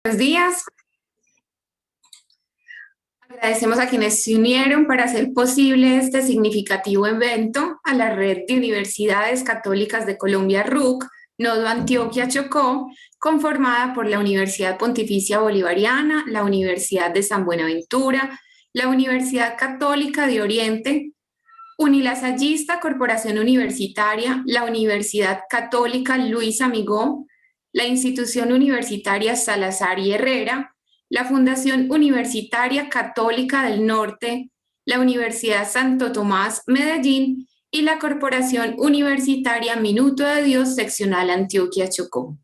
Buenos días. Agradecemos a quienes se unieron para hacer posible este significativo evento a la Red de Universidades Católicas de Colombia RUC, Nodo Antioquia Chocó, conformada por la Universidad Pontificia Bolivariana, la Universidad de San Buenaventura, la Universidad Católica de Oriente, Unilasallista Corporación Universitaria, la Universidad Católica Luis Amigó, la Institución Universitaria Salazar y Herrera, la Fundación Universitaria Católica del Norte, la Universidad Santo Tomás Medellín y la Corporación Universitaria Minuto de Dios Seccional Antioquia Chocó.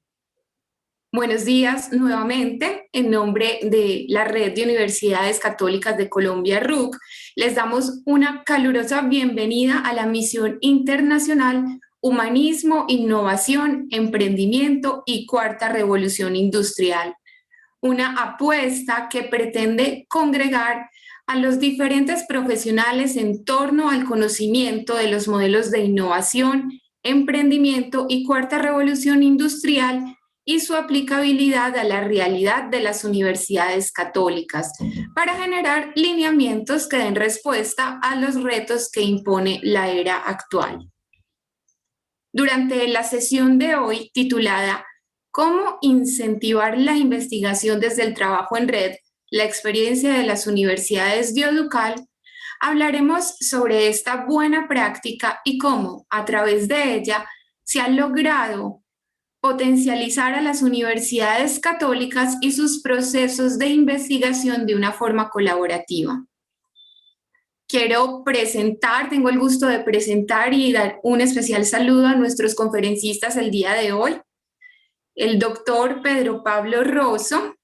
Buenos días nuevamente. En nombre de la Red de Universidades Católicas de Colombia RUC, les damos una calurosa bienvenida a la misión internacional Humanismo, Innovación, Emprendimiento y Cuarta Revolución Industrial, una apuesta que pretende congregar a los diferentes profesionales en torno al conocimiento de los modelos de innovación, emprendimiento y cuarta revolución industrial y su aplicabilidad a la realidad de las universidades católicas para generar lineamientos que den respuesta a los retos que impone la era actual. Durante la sesión de hoy, titulada ¿Cómo incentivar la investigación desde el trabajo en red? La experiencia de las universidades de Educal, hablaremos sobre esta buena práctica y cómo, a través de ella, se ha logrado potencializar a las universidades católicas y sus procesos de investigación de una forma colaborativa. Tengo el gusto de presentar y dar un especial saludo a nuestros conferencistas el día de hoy. El doctor Pedro Pablo Rosso,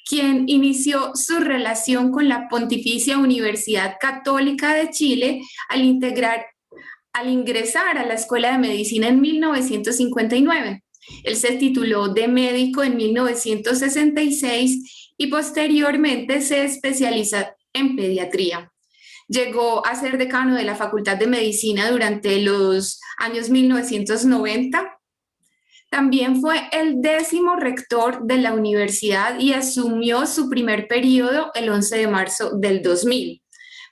quien inició su relación con la Pontificia Universidad Católica de Chile al ingresar a la Escuela de Medicina en 1959. Él se tituló de médico en 1966 y posteriormente se especializa en pediatría. Llegó a ser decano de la Facultad de Medicina durante los años 1990. También fue el 10º rector de la universidad y asumió su primer periodo el 11 de marzo del 2000.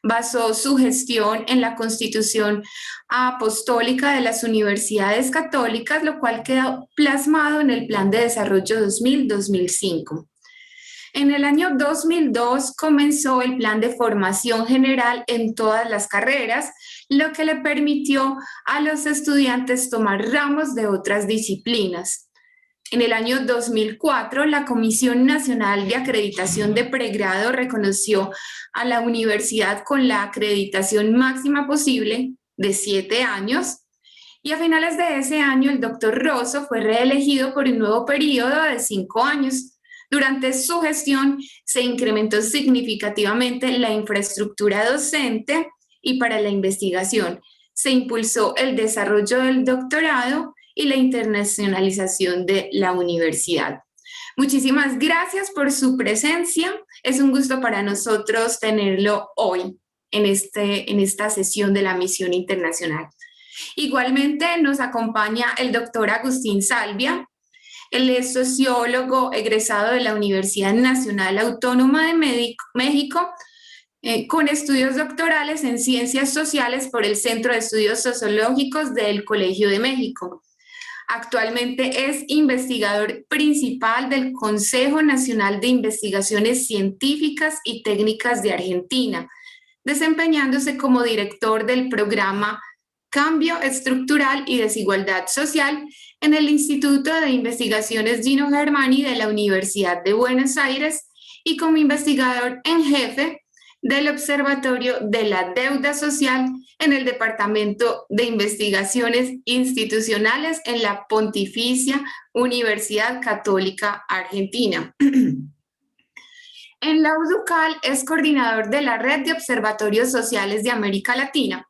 Basó su gestión en la Constitución Apostólica de las Universidades Católicas, lo cual quedó plasmado en el Plan de Desarrollo 2000-2005. En el año 2002 comenzó el plan de formación general en todas las carreras, lo que le permitió a los estudiantes tomar ramos de otras disciplinas. En el año 2004, la Comisión Nacional de Acreditación de Pregrado reconoció a la universidad con la acreditación máxima posible de 7 años, y a finales de ese año el doctor Rosso fue reelegido por un nuevo periodo de 5 años. Durante su gestión se incrementó significativamente la infraestructura docente y para la investigación. Se impulsó el desarrollo del doctorado y la internacionalización de la universidad. Muchísimas gracias por su presencia. Es un gusto para nosotros tenerlo hoy en esta sesión de la misión internacional. Igualmente nos acompaña el doctor Agustín Salvia. Él es sociólogo egresado de la Universidad Nacional Autónoma de México, con estudios doctorales en Ciencias Sociales por el Centro de Estudios Sociológicos del Colegio de México. Actualmente es investigador principal del Consejo Nacional de Investigaciones Científicas y Técnicas de Argentina, desempeñándose como director del programa Cambio Estructural y Desigualdad Social en el Instituto de Investigaciones Gino Germani de la Universidad de Buenos Aires y como investigador en jefe del Observatorio de la Deuda Social en el Departamento de Investigaciones Institucionales en la Pontificia Universidad Católica Argentina. En la UDUCAL es coordinador de la Red de Observatorios Sociales de América Latina.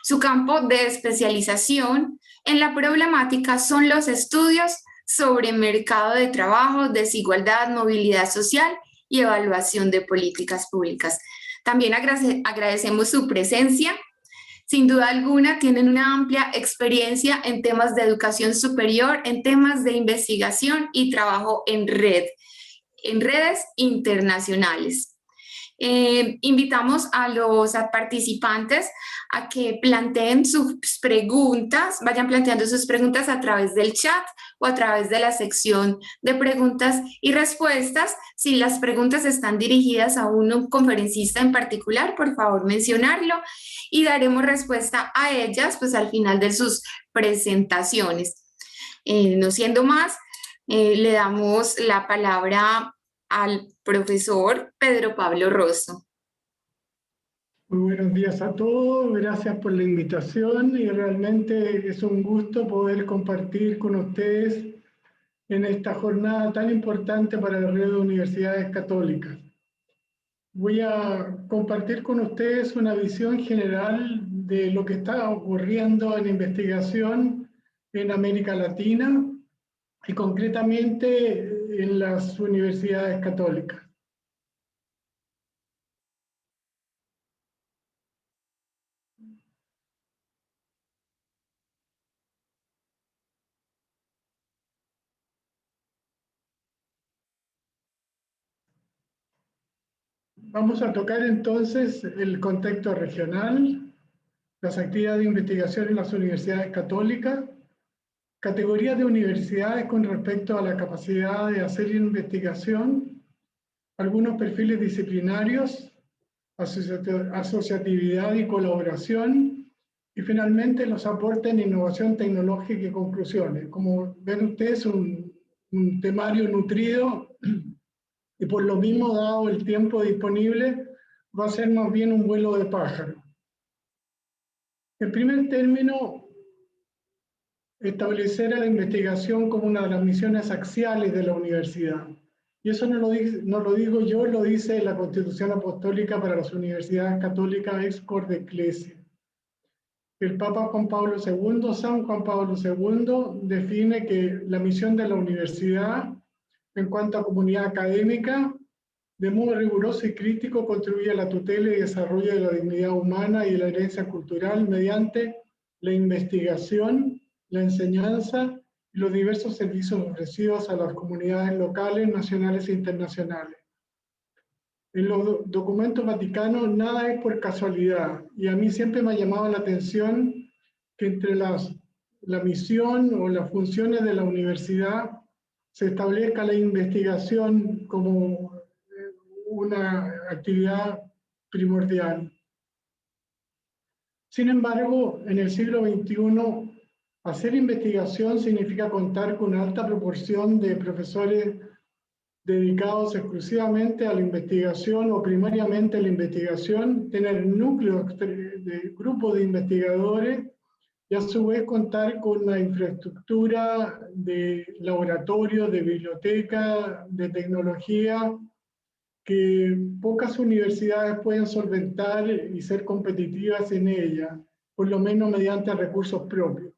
Su campo de especialización en la problemática son los estudios sobre mercado de trabajo, desigualdad, movilidad social y evaluación de políticas públicas. También agradecemos su presencia. Sin duda alguna, tienen una amplia experiencia en temas de educación superior, en temas de investigación y trabajo en red. en redes internacionales. Invitamos a los participantes a que planteen sus preguntas, vayan planteando sus preguntas a través del chat o a través de la sección de preguntas y respuestas. Si las preguntas están dirigidas a un conferencista en particular, por favor mencionarlo y daremos respuesta a ellas pues al final de sus presentaciones. No siendo más, le damos la palabra al profesor Pedro Pablo Rosso. Muy buenos días a todos, gracias por la invitación y realmente es un gusto poder compartir con ustedes en esta jornada tan importante para la red de universidades católicas. Voy a compartir con ustedes una visión general de lo que está ocurriendo en investigación en América Latina y concretamente en las universidades católicas. Vamos a tocar entonces el contexto regional, las actividades de investigación en las universidades católicas, categorías de universidades con respecto a la capacidad de hacer investigación, algunos perfiles disciplinarios, asociatividad y colaboración, y finalmente los aportes en innovación tecnológica y conclusiones. Como ven ustedes, un temario nutrido, y por lo mismo, dado el tiempo disponible, va a ser más bien un vuelo de pájaro. En primer término, establecer a la investigación como una de las misiones axiales de la universidad. Y eso no lo digo yo, lo dice la Constitución Apostólica para las Universidades Católicas, ex cor de Ecclesia. El Papa Juan Pablo II, San Juan Pablo II, define que la misión de la universidad en cuanto a comunidad académica, de modo riguroso y crítico, contribuye a la tutela y desarrollo de la dignidad humana y de la herencia cultural mediante la investigación, la enseñanza y los diversos servicios ofrecidos a las comunidades locales, nacionales e internacionales. En los documentos vaticanos nada es por casualidad, y a mí siempre me ha llamado la atención que entre la misión o las funciones de la universidad se establezca la investigación como una actividad primordial. Sin embargo, en el siglo XXI, hacer investigación significa contar con una alta proporción de profesores dedicados exclusivamente a la investigación o primariamente a la investigación, tener núcleos de grupos de investigadores y a su vez contar con una infraestructura de laboratorio, de biblioteca, de tecnología, que pocas universidades pueden solventar y ser competitivas en ella, por lo menos mediante recursos propios.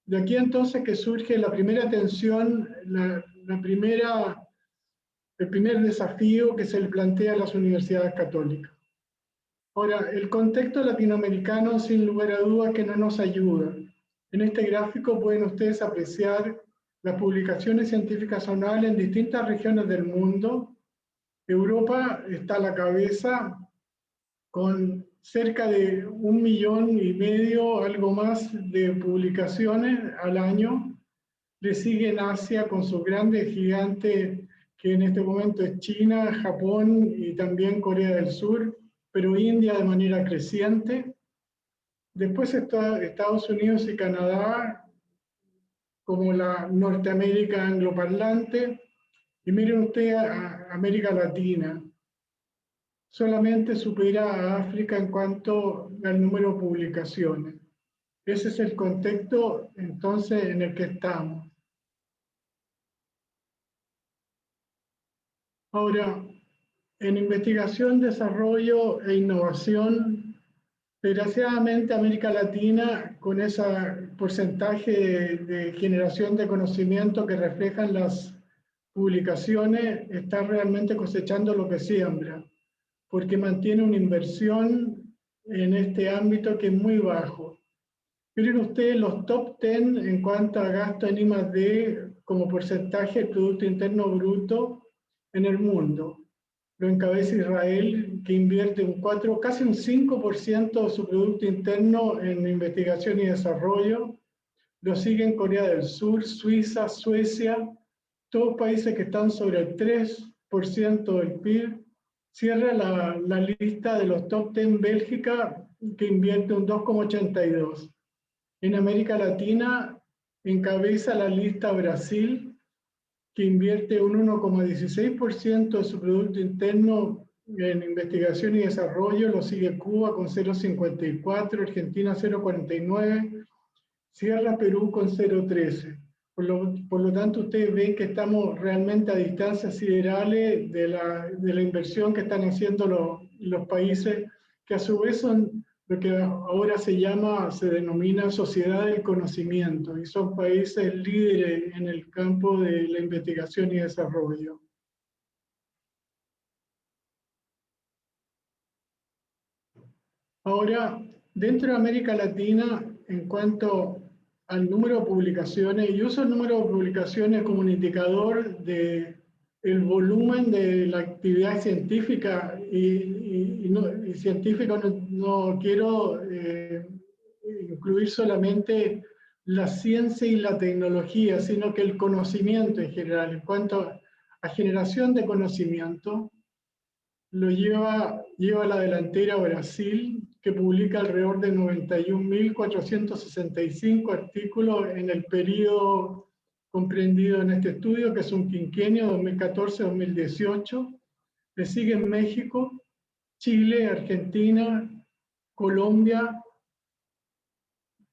De aquí entonces que surge la primera tensión, el primer desafío que se le plantea a las universidades católicas. Ahora, el contexto latinoamericano sin lugar a dudas que no nos ayuda. En este gráfico pueden ustedes apreciar las publicaciones científicas anuales en distintas regiones del mundo. Europa está a la cabeza con cerca de 1,5 millones, algo más, de publicaciones al año. Le sigue en Asia con sus grandes gigantes, que en este momento es China, Japón y también Corea del Sur, pero India de manera creciente. Después está Estados Unidos y Canadá como la Norteamérica angloparlante. Y miren ustedes a América Latina, solamente supera a África en cuanto al número de publicaciones. Ese es el contexto entonces en el que estamos. Ahora, en investigación, desarrollo e innovación, desgraciadamente América Latina, con ese porcentaje de generación de conocimiento que reflejan las publicaciones, está realmente cosechando lo que siembra, porque mantiene una inversión en este ámbito que es muy bajo. Miren ustedes los top 10 en cuanto a gasto en I+D como porcentaje del Producto Interno Bruto en el mundo. Lo encabeza Israel, que invierte casi un 5% de su Producto Interno en investigación y desarrollo. Lo siguen Corea del Sur, Suiza, Suecia, todos países que están sobre el 3% del PIB. Cierra la lista de los top 10 Bélgica, que invierte un 2,82%. En América Latina encabeza la lista Brasil, que invierte un 1,16% de su Producto Interno en investigación y desarrollo. Lo sigue Cuba con 0,54%, Argentina 0,49%, cierra Perú con 0,13%. Por lo tanto, ustedes ven que estamos realmente a distancias siderales de la inversión que están haciendo los países, que a su vez son lo que ahora se denomina sociedad del conocimiento, y son países líderes en el campo de la investigación y desarrollo. Ahora, dentro de América Latina, en cuanto al número de publicaciones, y uso el número de publicaciones como un indicador de el volumen de la actividad científica, y científica no quiero incluir solamente la ciencia y la tecnología, sino que el conocimiento en general. En cuanto a generación de conocimiento, lo lleva a la delantera Brasil, que publica alrededor de 91.465 artículos en el periodo comprendido en este estudio, que es un quinquenio 2014-2018. Le siguen México, Chile, Argentina, Colombia.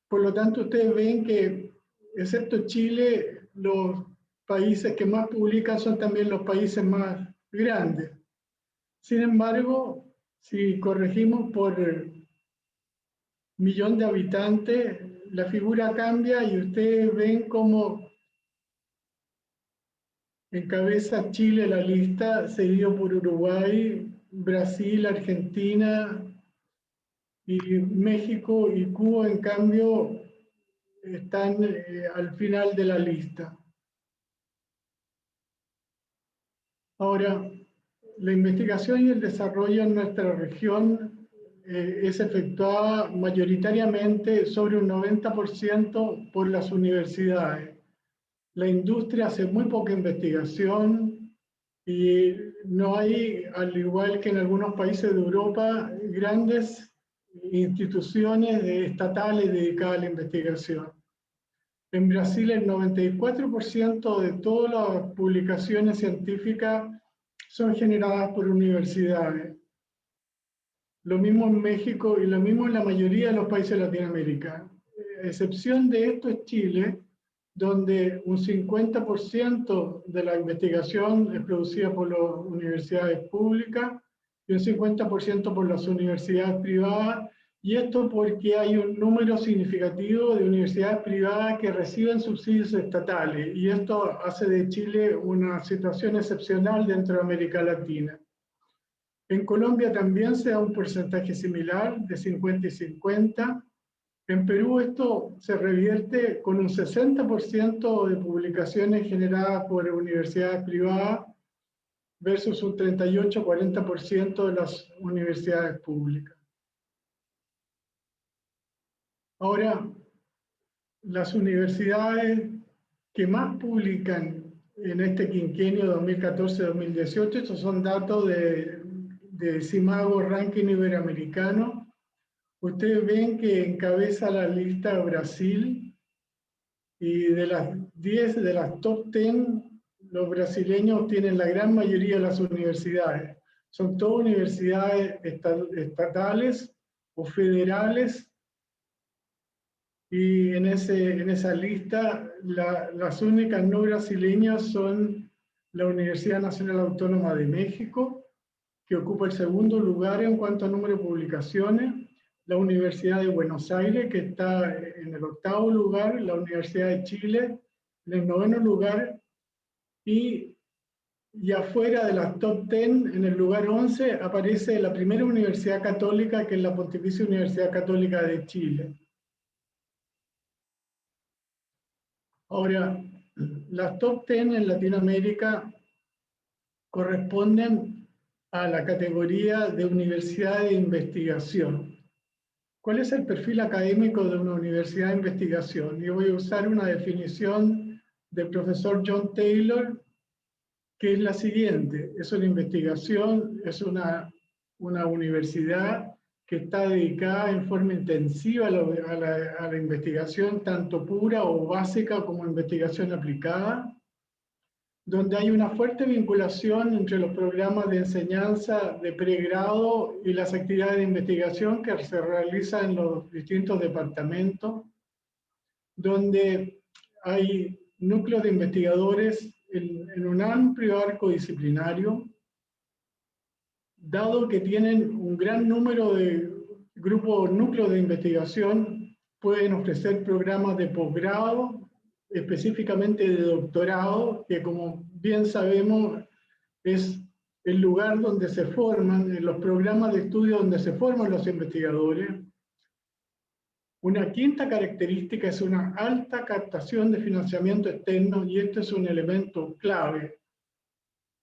Por lo tanto, ustedes ven que, excepto Chile, los países que más publican son también los países más grandes. Sin embargo, si corregimos por millón de habitantes, la figura cambia y ustedes ven cómo encabeza Chile la lista, seguido por Uruguay, Brasil, Argentina y México y Cuba, en cambio, están al final de la lista. Ahora, la investigación y el desarrollo en nuestra región es efectuada mayoritariamente sobre un 90% por las universidades. La industria hace muy poca investigación y no hay, al igual que en algunos países de Europa, grandes instituciones estatales dedicadas a la investigación. En Brasil, el 94% de todas las publicaciones científicas son generadas por universidades. Lo mismo en México y lo mismo en la mayoría de los países de Latinoamérica. Excepción de esto es Chile, donde un 50% de la investigación es producida por las universidades públicas y un 50% por las universidades privadas, y esto porque hay un número significativo de universidades privadas que reciben subsidios estatales, y esto hace de Chile una situación excepcional dentro de América Latina. En Colombia también se da un porcentaje similar, de 50 y 50. En Perú esto se revierte con un 60% de publicaciones generadas por universidades privadas versus un 38-40% de las universidades públicas. Ahora, las universidades que más publican en este quinquenio 2014-2018, estos son datos de Simago Ranking Iberoamericano. Ustedes ven que encabeza la lista Brasil, y de las 10 de las top 10, los brasileños tienen la gran mayoría de las universidades. Son todas universidades estatales o federales, y en esa lista las únicas no brasileñas son la Universidad Nacional Autónoma de México, que ocupa el segundo lugar en cuanto a número de publicaciones, la Universidad de Buenos Aires, que está en el 8º lugar, la Universidad de Chile en el 9º lugar, y afuera de las top 10, en el lugar 11, aparece la primera universidad católica, que es la Pontificia Universidad Católica de Chile. Ahora, las top 10 en Latinoamérica corresponden a la categoría de universidad de investigación. ¿Cuál es el perfil académico de una universidad de investigación? Yo voy a usar una definición del profesor John Taylor, que es la siguiente: es una investigación, es una universidad que está dedicada en forma intensiva a la investigación, tanto pura o básica como investigación aplicada, donde hay una fuerte vinculación entre los programas de enseñanza de pregrado y las actividades de investigación que se realizan en los distintos departamentos, donde hay núcleos de investigadores en un amplio arco disciplinario, dado que tienen un gran número de núcleos de investigación, pueden ofrecer programas de posgrado, específicamente de doctorado, que como bien sabemos es el lugar donde se forman, en los programas de estudio donde se forman los investigadores. Una quinta característica es una alta captación de financiamiento externo, y esto es un elemento clave.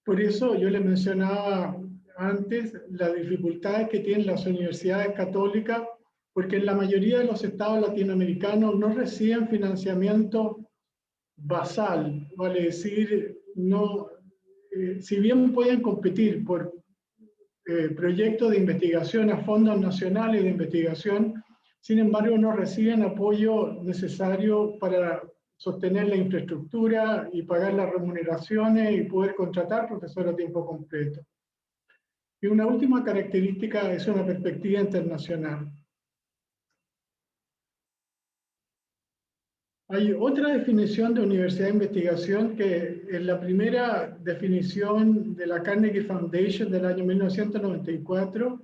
Por eso yo les mencionaba antes las dificultades que tienen las universidades católicas, porque en la mayoría de los estados latinoamericanos no reciben financiamiento basal, vale decir, no, si bien pueden competir por proyectos de investigación a fondos nacionales de investigación, sin embargo no reciben apoyo necesario para sostener la infraestructura y pagar las remuneraciones y poder contratar profesores a tiempo completo. Y una última característica es una perspectiva internacional. Hay otra definición de universidad de investigación que es la primera definición de la Carnegie Foundation del año 1994,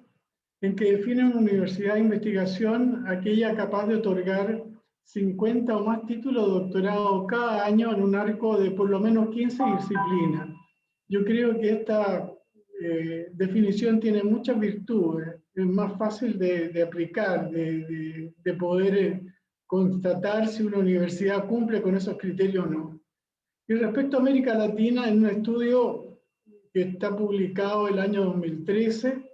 en que define una universidad de investigación aquella capaz de otorgar 50 o más títulos de doctorado cada año en un arco de por lo menos 15 disciplinas. Yo creo que esta definición tiene muchas virtudes, es más fácil de aplicar, de poder constatar si una universidad cumple con esos criterios o no. Y respecto a América Latina, en un estudio que está publicado el año 2013,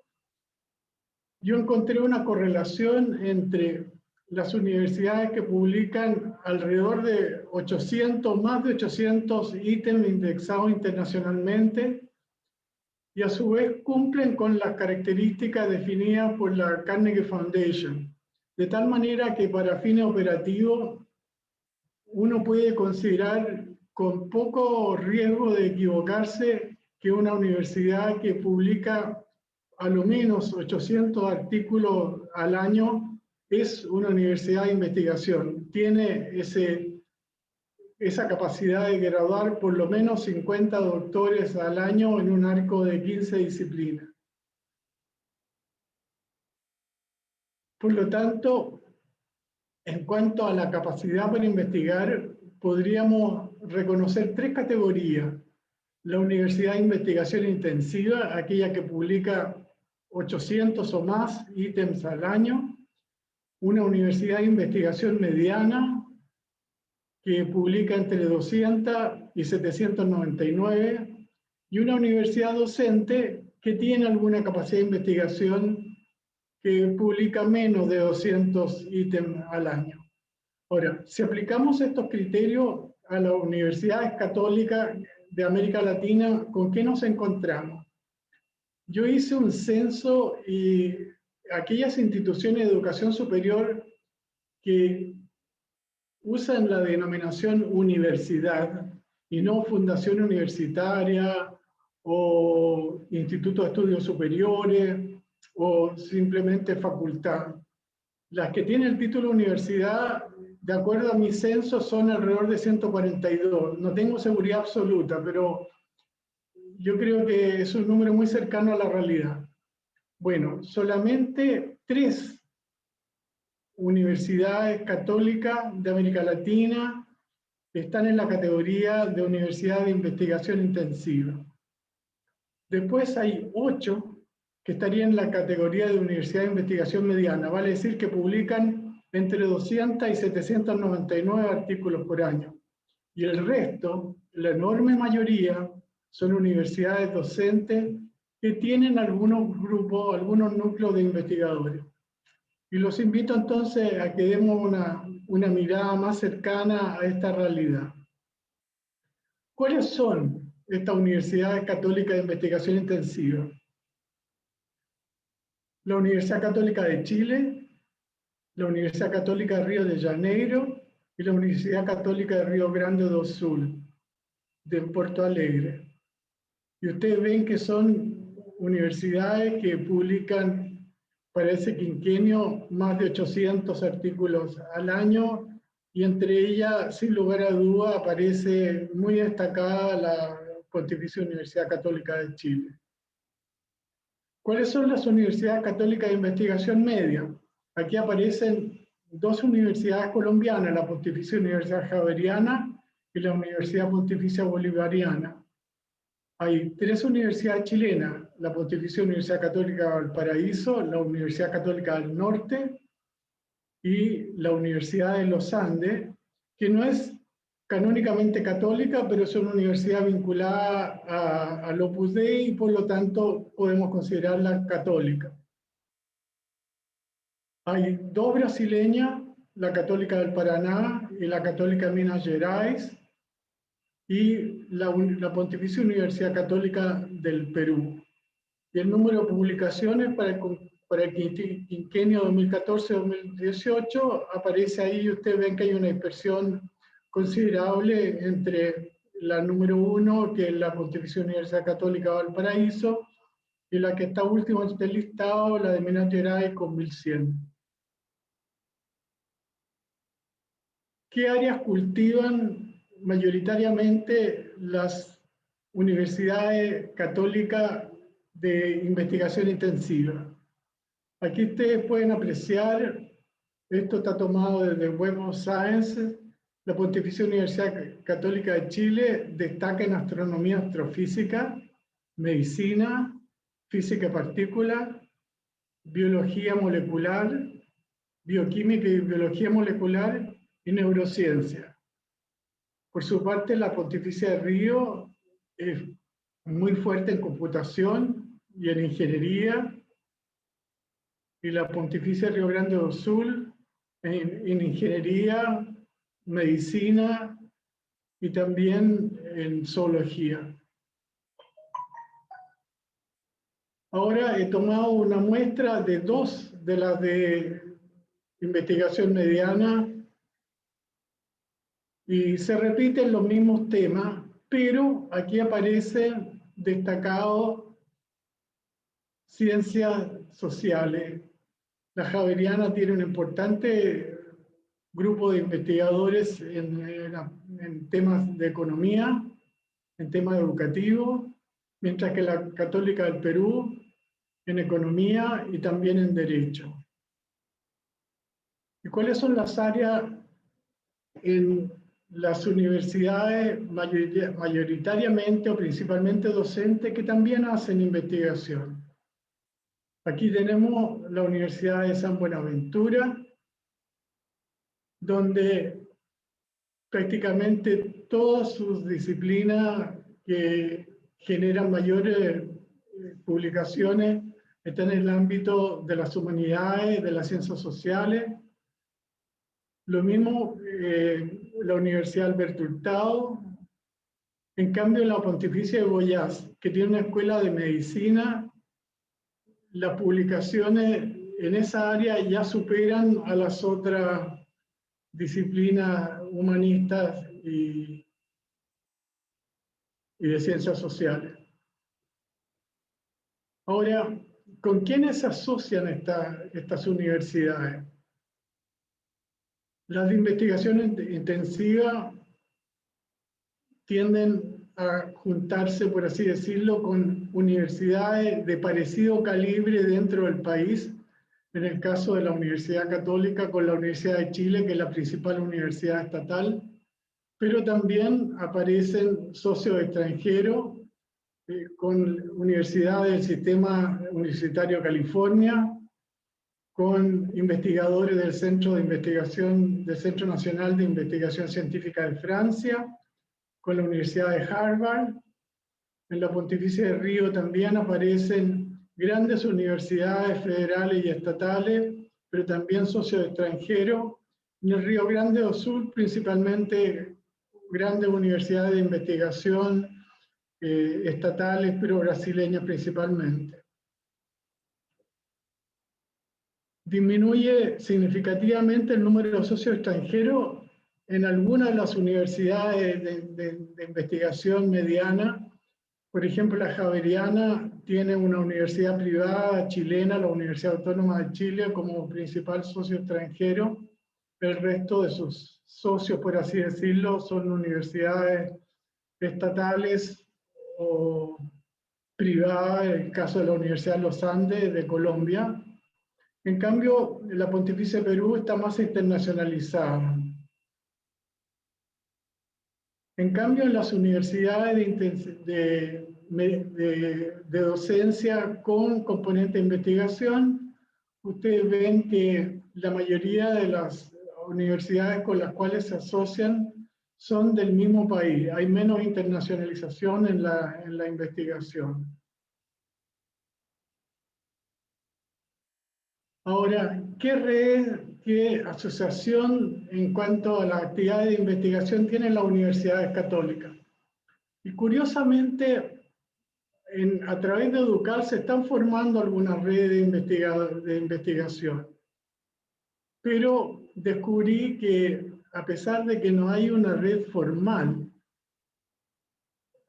yo encontré una correlación entre las universidades que publican alrededor de 800, más de 800 ítems indexados internacionalmente, y a su vez cumplen con las características definidas por la Carnegie Foundation, de tal manera que para fines operativos uno puede considerar con poco riesgo de equivocarse que una universidad que publica a lo menos 800 artículos al año es una universidad de investigación. Tiene esa capacidad de graduar por lo menos 50 doctores al año en un arco de 15 disciplinas. Por lo tanto, en cuanto a la capacidad para investigar, podríamos reconocer tres categorías. La universidad de investigación intensiva, aquella que publica 800 o más ítems al año. Una universidad de investigación mediana, que publica entre 200 y 799. Y una universidad docente que tiene alguna capacidad de investigación que publica menos de 200 ítems al año. Ahora, si aplicamos estos criterios a las universidades católicas de América Latina, ¿con qué nos encontramos? Yo hice un censo y aquellas instituciones de educación superior que usan la denominación universidad y no fundación universitaria o instituto de estudios superiores o simplemente facultad. Las que tienen el título universidad, de acuerdo a mi censo, son alrededor de 142. No tengo seguridad absoluta, pero yo creo que es un número muy cercano a la realidad. Bueno, solamente 3 universidades católicas de América Latina están en la categoría de universidad de investigación intensiva. Después hay 8 que estarían en la categoría de universidad de investigación mediana, vale decir que publican entre 200 y 799 artículos por año. Y el resto, la enorme mayoría, son universidades docentes que tienen algunos grupos, algunos núcleos de investigadores. Y los invito entonces a que demos una mirada más cercana a esta realidad. ¿Cuáles son estas universidades católicas de investigación intensiva? La Universidad Católica de Chile, la Universidad Católica de Río de Janeiro y la Universidad Católica de Río Grande do Sul, de Porto Alegre. Y ustedes ven que son universidades que publican para ese quinquenio más de 800 artículos al año, y entre ellas, sin lugar a duda, aparece muy destacada la Pontificia Universidad Católica de Chile. ¿Cuáles son las universidades católicas de investigación media? Aquí aparecen dos universidades colombianas, la Pontificia Universidad Javeriana y la Universidad Pontificia Bolivariana. Hay tres universidades chilenas, la Pontificia Universidad Católica de Valparaíso, la Universidad Católica del Norte y la Universidad de los Andes, que no es canónicamente católica, pero es una universidad vinculada al Opus Dei y por lo tanto podemos considerarla católica. Hay dos brasileñas, la Católica del Paraná y la Católica de Minas Gerais, y la Pontificia Universidad Católica del Perú. Y el número de publicaciones para el quinquenio 2014-2018 aparece ahí. Ustedes ven que hay una dispersión considerable entre la número 1, que es la Pontificia Universidad Católica de Valparaíso, y la que está última en este listado, la de Minas Gerais, con 1100. ¿Qué áreas cultivan mayoritariamente las universidades católicas de investigación intensiva? Aquí ustedes pueden apreciar, esto está tomado desde Web of Science. La Pontificia Universidad Católica de Chile destaca en astronomía astrofísica, medicina, física partícula, biología molecular, bioquímica y biología molecular y neurociencia. Por su parte, la Pontificia de Río es muy fuerte en computación y en ingeniería, y la Pontificia de Río Grande do Sul en ingeniería, medicina y también en zoología. Ahora he tomado una muestra de dos de las de investigación mediana y se repiten los mismos temas, pero aquí aparecen destacados ciencias sociales. La Javeriana tiene un importante grupo de investigadores en temas de economía, en temas educativos, mientras que la Católica del Perú en economía y también en derecho. ¿Y cuáles son las áreas en las universidades mayoritariamente o principalmente docentes que también hacen investigación? Aquí tenemos la Universidad de San Buenaventura, donde prácticamente todas sus disciplinas que generan mayores publicaciones están en el ámbito de las humanidades, de las ciencias sociales. Lo mismo la Universidad Alberto Hurtado. En cambio, la Pontificia de Goiás, que tiene una escuela de medicina, las publicaciones en esa área ya superan a las otras disciplinas humanistas y de ciencias sociales. Ahora, ¿con quiénes se asocian estas universidades? Las de investigación intensiva tienden a juntarse, por así decirlo, con universidades de parecido calibre dentro del país. En el caso de la Universidad Católica, con la Universidad de Chile, que es la principal universidad estatal, pero también aparecen socios extranjeros con universidades del Sistema Universitario de California, con investigadores del Centro Nacional de Investigación Científica de Francia, con la Universidad de Harvard, En la Pontificia de Río también aparecen grandes universidades federales y estatales, pero también socios extranjeros. En el Río Grande do Sul, principalmente grandes universidades de investigación estatales, pero brasileñas principalmente. Disminuye significativamente el número de socios extranjeros en algunas de las universidades de investigación mediana. Por ejemplo, la Javeriana tiene una universidad privada chilena, la Universidad Autónoma de Chile, como principal socio extranjero. El resto de sus socios, por así decirlo, son universidades estatales o privadas, en el caso de la Universidad de los Andes de Colombia. En cambio, la Pontificia de Perú está más internacionalizada. En cambio, en las universidades de docencia con componente de investigación, ustedes ven que la mayoría de las universidades con las cuales se asocian son del mismo país. Hay menos internacionalización en la investigación. Ahora, ¿qué red, qué asociación en cuanto a las actividades de investigación tienen las universidades católicas? Y curiosamente, a través de Educar se están formando algunas redes de investigación. Pero descubrí que a pesar de que no hay una red formal,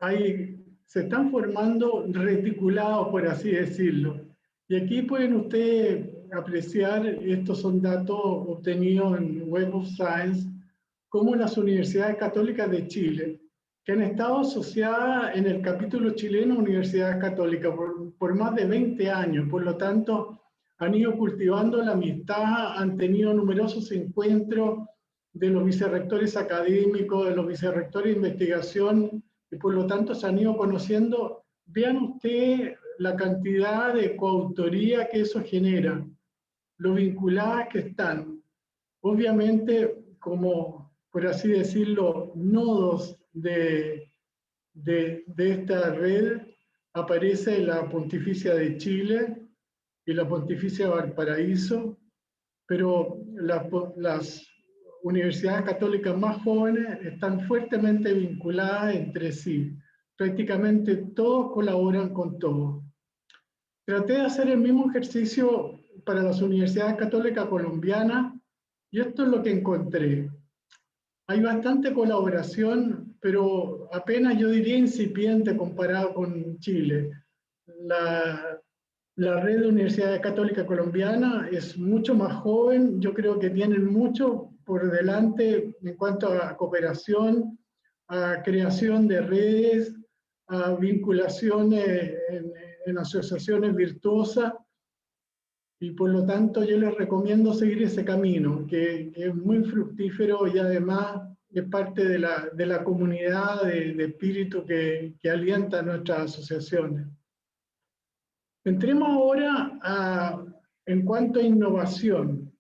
se están formando reticulados, por así decirlo. Y aquí pueden ustedes apreciar, estos son datos obtenidos en Web of Science, como las universidades católicas de Chile, que han estado asociadas en el capítulo chileno a universidades católicas por más de 20 años. Por lo tanto, han ido cultivando la amistad, han tenido numerosos encuentros de los vicerrectores académicos, de los vicerrectores de investigación, y por lo tanto se han ido conociendo. Vean ustedes la cantidad de coautoría que eso genera, lo vinculadas que están. Obviamente, como por así decirlo, nodos de esta red, aparece la Pontificia de Chile y la Pontificia de Valparaíso, pero las universidades católicas más jóvenes están fuertemente vinculadas entre sí. Prácticamente todos colaboran con todos. Traté de hacer el mismo ejercicio para las universidades católicas colombianas y esto es lo que encontré. Hay bastante colaboración, pero apenas yo diría incipiente comparado con Chile. La red de universidades católicas colombianas es mucho más joven, yo creo que tienen mucho por delante en cuanto a cooperación, a creación de redes, a vinculaciones en asociaciones virtuosas, y por lo tanto yo les recomiendo seguir ese camino, que es muy fructífero y además es parte de la comunidad de espíritu que alienta nuestras asociaciones. Entremos ahora en cuanto a innovación.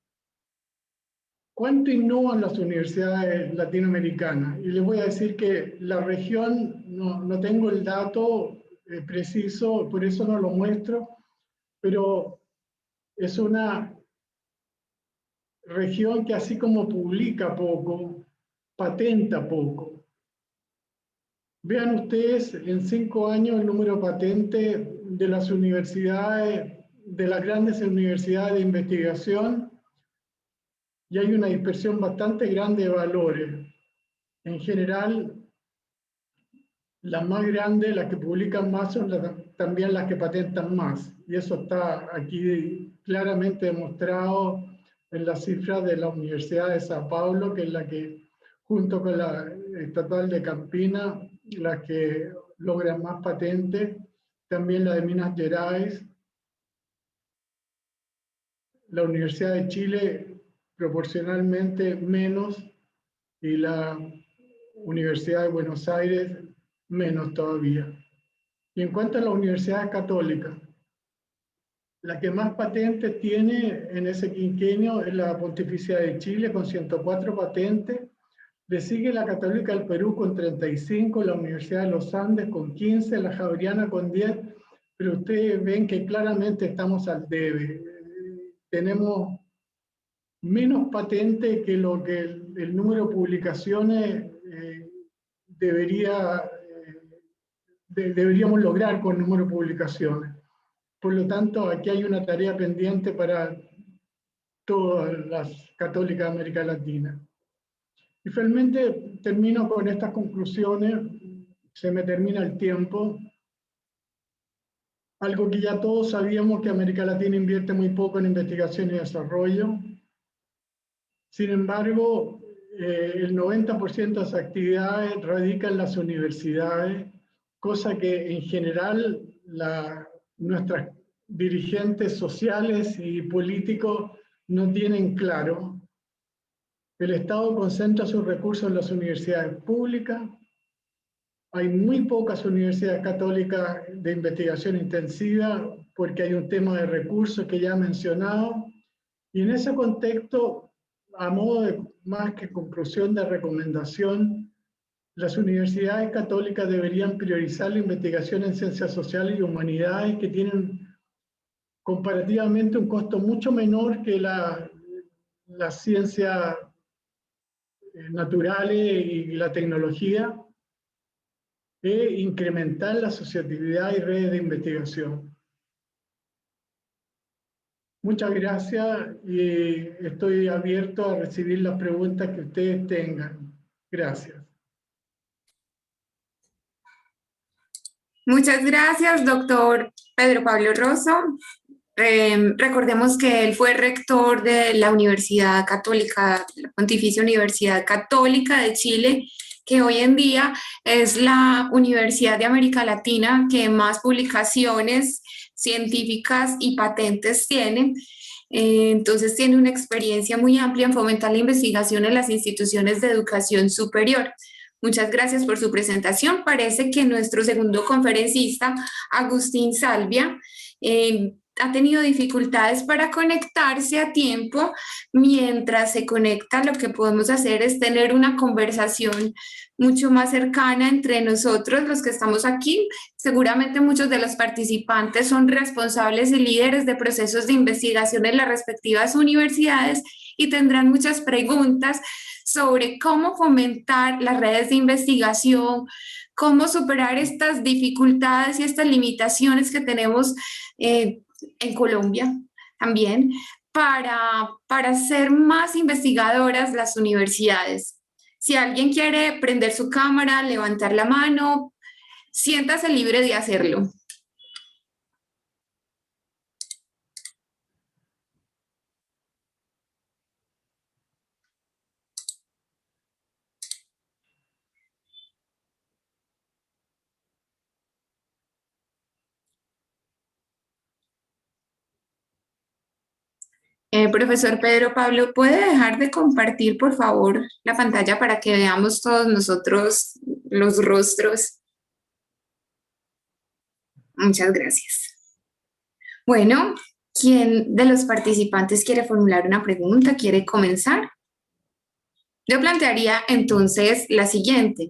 ¿Cuánto innovan las universidades latinoamericanas? Y les voy a decir que la región, no tengo el dato preciso, por eso no lo muestro, pero es una región que así como publica poco, patenta poco. Vean ustedes en 5 años el número de patentes de las universidades, de las grandes universidades de investigación, y hay una dispersión bastante grande de valores. En general, las más grandes, las que publican más, son también las que patentan más. Y eso está aquí claramente demostrado en las cifras de la Universidad de Sao Paulo, que es la que, junto con la Estatal de Campinas, las que logran más patentes. También la de Minas Gerais. La Universidad de Chile proporcionalmente menos, y la Universidad de Buenos Aires menos todavía. Y en cuanto a las universidades católicas, la que más patentes tiene en ese quinquenio es la Pontificia de Chile, con 104 patentes. Le sigue la Católica del Perú con 35, la Universidad de los Andes con 15, la Javeriana con 10, pero ustedes ven que claramente estamos al debe. Tenemos menos patente que lo que el número de publicaciones deberíamos lograr con el número de publicaciones. Por lo tanto, aquí hay una tarea pendiente para todas las católicas de América Latina. Y finalmente termino con estas conclusiones, se me termina el tiempo. Algo que ya todos sabíamos, que América Latina invierte muy poco en investigación y desarrollo. Sin embargo, el 90% de las actividades radica en las universidades, cosa que en general nuestras dirigentes sociales y políticos no tienen claro. El Estado concentra sus recursos en las universidades públicas. Hay muy pocas universidades católicas de investigación intensiva porque hay un tema de recursos que ya he mencionado. Y en ese contexto, a modo de más que conclusión de recomendación, las universidades católicas deberían priorizar la investigación en ciencias sociales y humanidades, que tienen comparativamente un costo mucho menor que las ciencias naturales y la tecnología, e incrementar la asociatividad y redes de investigación. Muchas gracias y estoy abierto a recibir las preguntas que ustedes tengan. Gracias. Muchas gracias, doctor Pedro Pablo Rosso. Recordemos que él fue rector de la Universidad Católica, la Pontificia Universidad Católica de Chile, que hoy en día es la universidad de América Latina que más publicaciones científicas y patentes tiene. Entonces tiene una experiencia muy amplia en fomentar la investigación en las instituciones de educación superior. Muchas gracias por su presentación. Parece que nuestro segundo conferencista, Agustín Salvia, ha tenido dificultades para conectarse a tiempo. Mientras se conecta, lo que podemos hacer es tener una conversación mucho más cercana entre nosotros, los que estamos aquí. Seguramente muchos de los participantes son responsables y líderes de procesos de investigación en las respectivas universidades y tendrán muchas preguntas sobre cómo fomentar las redes de investigación, cómo superar estas dificultades y estas limitaciones que tenemos en Colombia también para ser más investigadoras las universidades. Si alguien quiere prender su cámara, levantar la mano, siéntase libre de hacerlo. Profesor Pedro Pablo, ¿puede dejar de compartir, por favor, la pantalla para que veamos todos nosotros los rostros? Muchas gracias. Bueno, ¿quién de los participantes quiere formular una pregunta? ¿Quiere comenzar? Yo plantearía entonces la siguiente.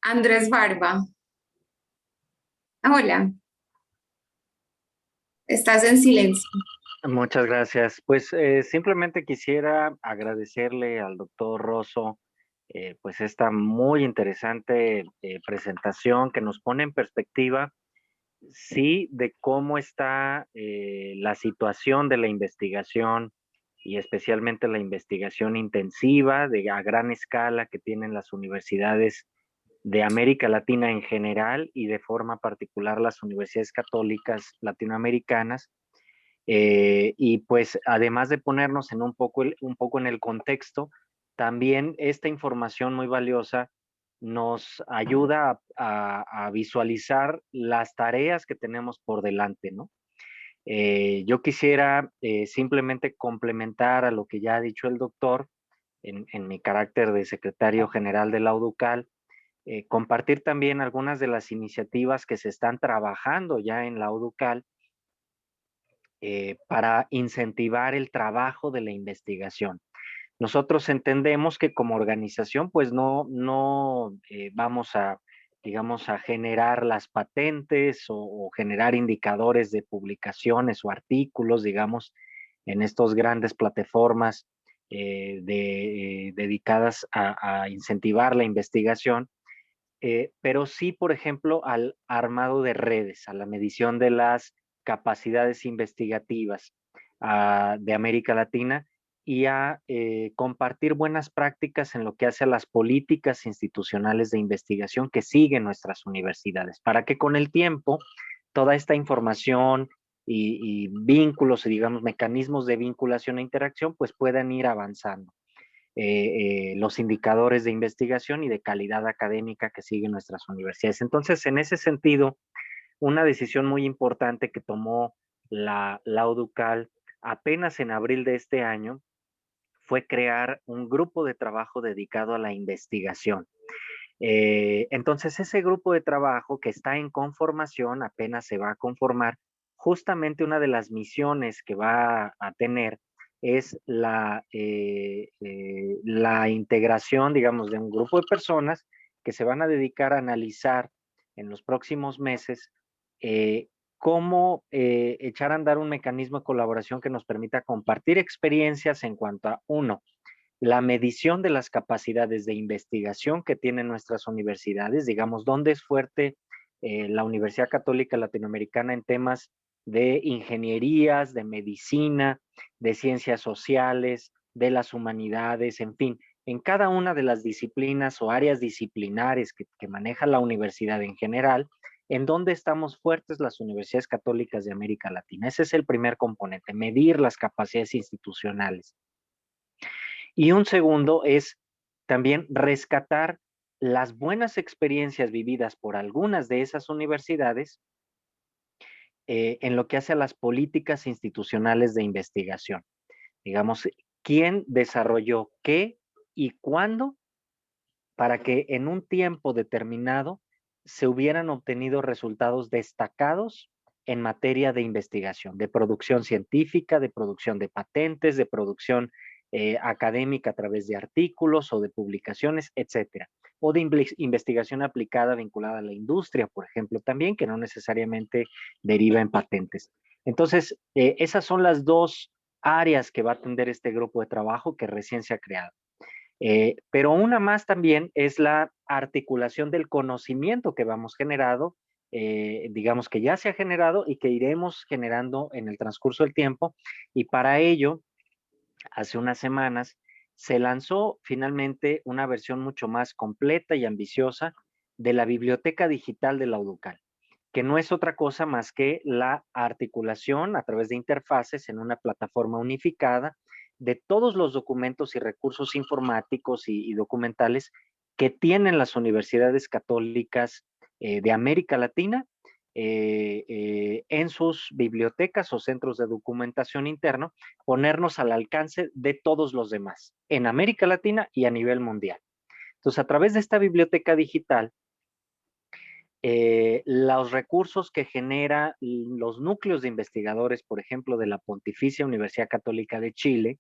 Andrés Barba. Hola. Estás en silencio. Muchas gracias. Pues simplemente quisiera agradecerle al doctor Rosso pues esta muy interesante presentación que nos pone en perspectiva, sí, de cómo está la situación de la investigación y especialmente la investigación intensiva a gran escala que tienen las universidades de América Latina en general y de forma particular las universidades católicas latinoamericanas. Y pues además de ponernos en un poco en el contexto, también esta información muy valiosa nos ayuda a visualizar las tareas que tenemos por delante, ¿no? Yo quisiera simplemente complementar a lo que ya ha dicho el doctor en mi carácter de secretario general de la UDUCAL, compartir también algunas de las iniciativas que se están trabajando ya en la UDUCAL para incentivar el trabajo de la investigación. Nosotros entendemos que como organización, pues no vamos a, digamos, a generar las patentes o generar indicadores de publicaciones o artículos, digamos, en estas grandes plataformas dedicadas a incentivar la investigación, pero sí, por ejemplo, al armado de redes, a la medición de las capacidades investigativas de América Latina y a compartir buenas prácticas en lo que hace a las políticas institucionales de investigación que siguen nuestras universidades, para que con el tiempo toda esta información y vínculos y, digamos, mecanismos de vinculación e interacción, pues puedan ir avanzando. Los indicadores de investigación y de calidad académica que siguen nuestras universidades. Entonces, en ese sentido, una decisión muy importante que tomó la UDUCAL apenas en abril de este año fue crear un grupo de trabajo dedicado a la investigación. Entonces, ese grupo de trabajo que está en conformación, apenas se va a conformar, justamente una de las misiones que va a tener es la integración, digamos, de un grupo de personas que se van a dedicar a analizar en los próximos meses cómo echar a andar un mecanismo de colaboración que nos permita compartir experiencias en cuanto a, uno, la medición de las capacidades de investigación que tienen nuestras universidades, digamos, dónde es fuerte la Universidad Católica Latinoamericana en temas de ingenierías, de medicina, de ciencias sociales, de las humanidades, en fin, en cada una de las disciplinas o áreas disciplinares que maneja la universidad en general, en dónde estamos fuertes las universidades católicas de América Latina. Ese es el primer componente, medir las capacidades institucionales. Y un segundo es también rescatar las buenas experiencias vividas por algunas de esas universidades en lo que hace a las políticas institucionales de investigación. Digamos, quién desarrolló qué y cuándo para que en un tiempo determinado se hubieran obtenido resultados destacados en materia de investigación, de producción científica, de producción de patentes, de producción académica a través de artículos o de publicaciones, etcétera. O de investigación aplicada vinculada a la industria, por ejemplo, también, que no necesariamente deriva en patentes. Entonces, esas son las dos áreas que va a atender este grupo de trabajo que recién se ha creado. Pero una más también es la articulación del conocimiento que vamos generando, digamos que ya se ha generado y que iremos generando en el transcurso del tiempo. Y para ello, hace unas semanas, se lanzó finalmente una versión mucho más completa y ambiciosa de la biblioteca digital de la UDUCAL, que no es otra cosa más que la articulación a través de interfaces en una plataforma unificada de todos los documentos y recursos informáticos y documentales que tienen las universidades católicas de América Latina en sus bibliotecas o centros de documentación interno, ponernos al alcance de todos los demás en América Latina y a nivel mundial. Entonces, a través de esta biblioteca digital, los recursos que genera los núcleos de investigadores, por ejemplo, de la Pontificia Universidad Católica de Chile,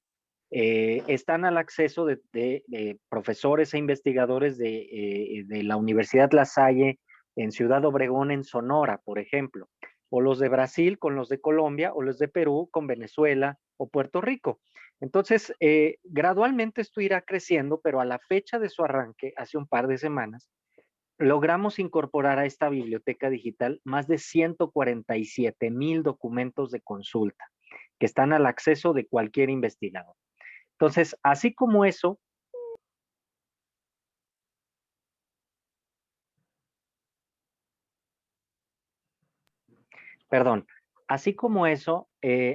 están al acceso de profesores e investigadores de la Universidad La Salle en Ciudad Obregón, en Sonora, por ejemplo, o los de Brasil con los de Colombia, o los de Perú con Venezuela o Puerto Rico. Entonces, gradualmente esto irá creciendo, pero a la fecha de su arranque, hace un par de semanas, logramos incorporar a esta biblioteca digital más de 147,000 documentos de consulta que están al acceso de cualquier investigador. Entonces, así como eso, así como eso,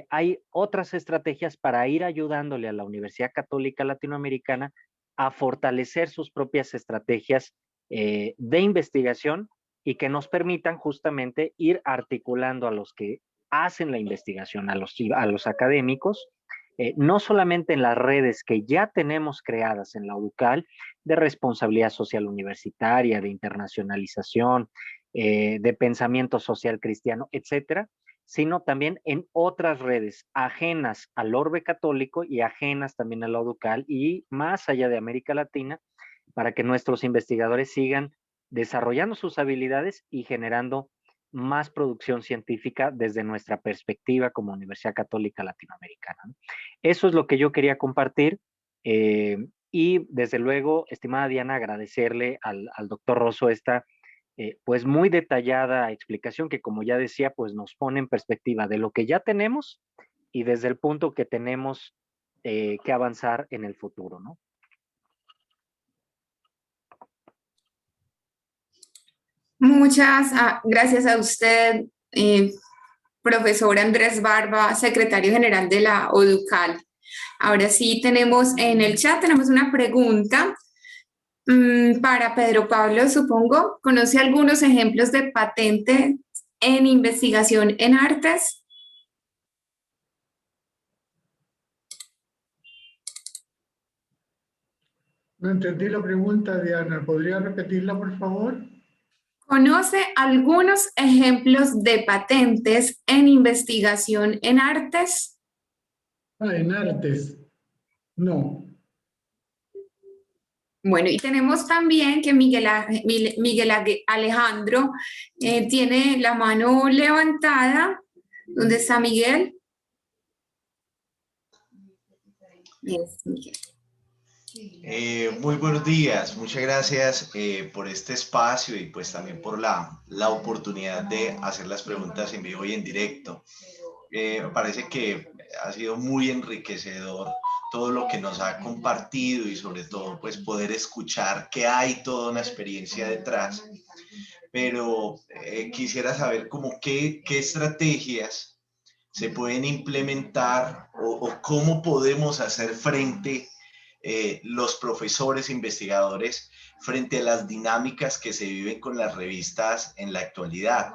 hay otras estrategias para ir ayudándole a la Universidad Católica Latinoamericana a fortalecer sus propias estrategias de investigación y que nos permitan justamente ir articulando a los que hacen la investigación, a los académicos, no solamente en las redes que ya tenemos creadas en la UDUCAL de responsabilidad social universitaria, de internacionalización, de pensamiento social cristiano, etcétera, sino también en otras redes ajenas al orbe católico y ajenas también a la UDUCAL y más allá de América Latina, para que nuestros investigadores sigan desarrollando sus habilidades y generando más producción científica desde nuestra perspectiva como Universidad Católica Latinoamericana, ¿no? Eso es lo que yo quería compartir. Y desde luego, estimada Diana, agradecerle al doctor Rosso esta pues muy detallada explicación que, como ya decía, pues nos pone en perspectiva de lo que ya tenemos y desde el punto que tenemos que avanzar en el futuro, ¿no? Muchas gracias a usted, profesor Andrés Barba, secretario general de la ODUCAL. Ahora sí tenemos en el chat, tenemos una pregunta para Pedro Pablo, supongo. ¿Conoce algunos ejemplos de patente en investigación en artes? No entendí la pregunta, Diana. ¿Podría repetirla, por favor? ¿Conoce algunos ejemplos de patentes en investigación en artes? En artes. No. Bueno, y tenemos también que Miguel Alejandro tiene la mano levantada. ¿Dónde está Miguel? Yes, Miguel. Muy buenos días, muchas gracias por este espacio y pues también por la oportunidad de hacer las preguntas en vivo y en directo. Me parece que ha sido muy enriquecedor todo lo que nos ha compartido y sobre todo pues poder escuchar que hay toda una experiencia detrás, pero quisiera saber como qué estrategias se pueden implementar o cómo podemos hacer frente los profesores investigadores frente a las dinámicas que se viven con las revistas en la actualidad.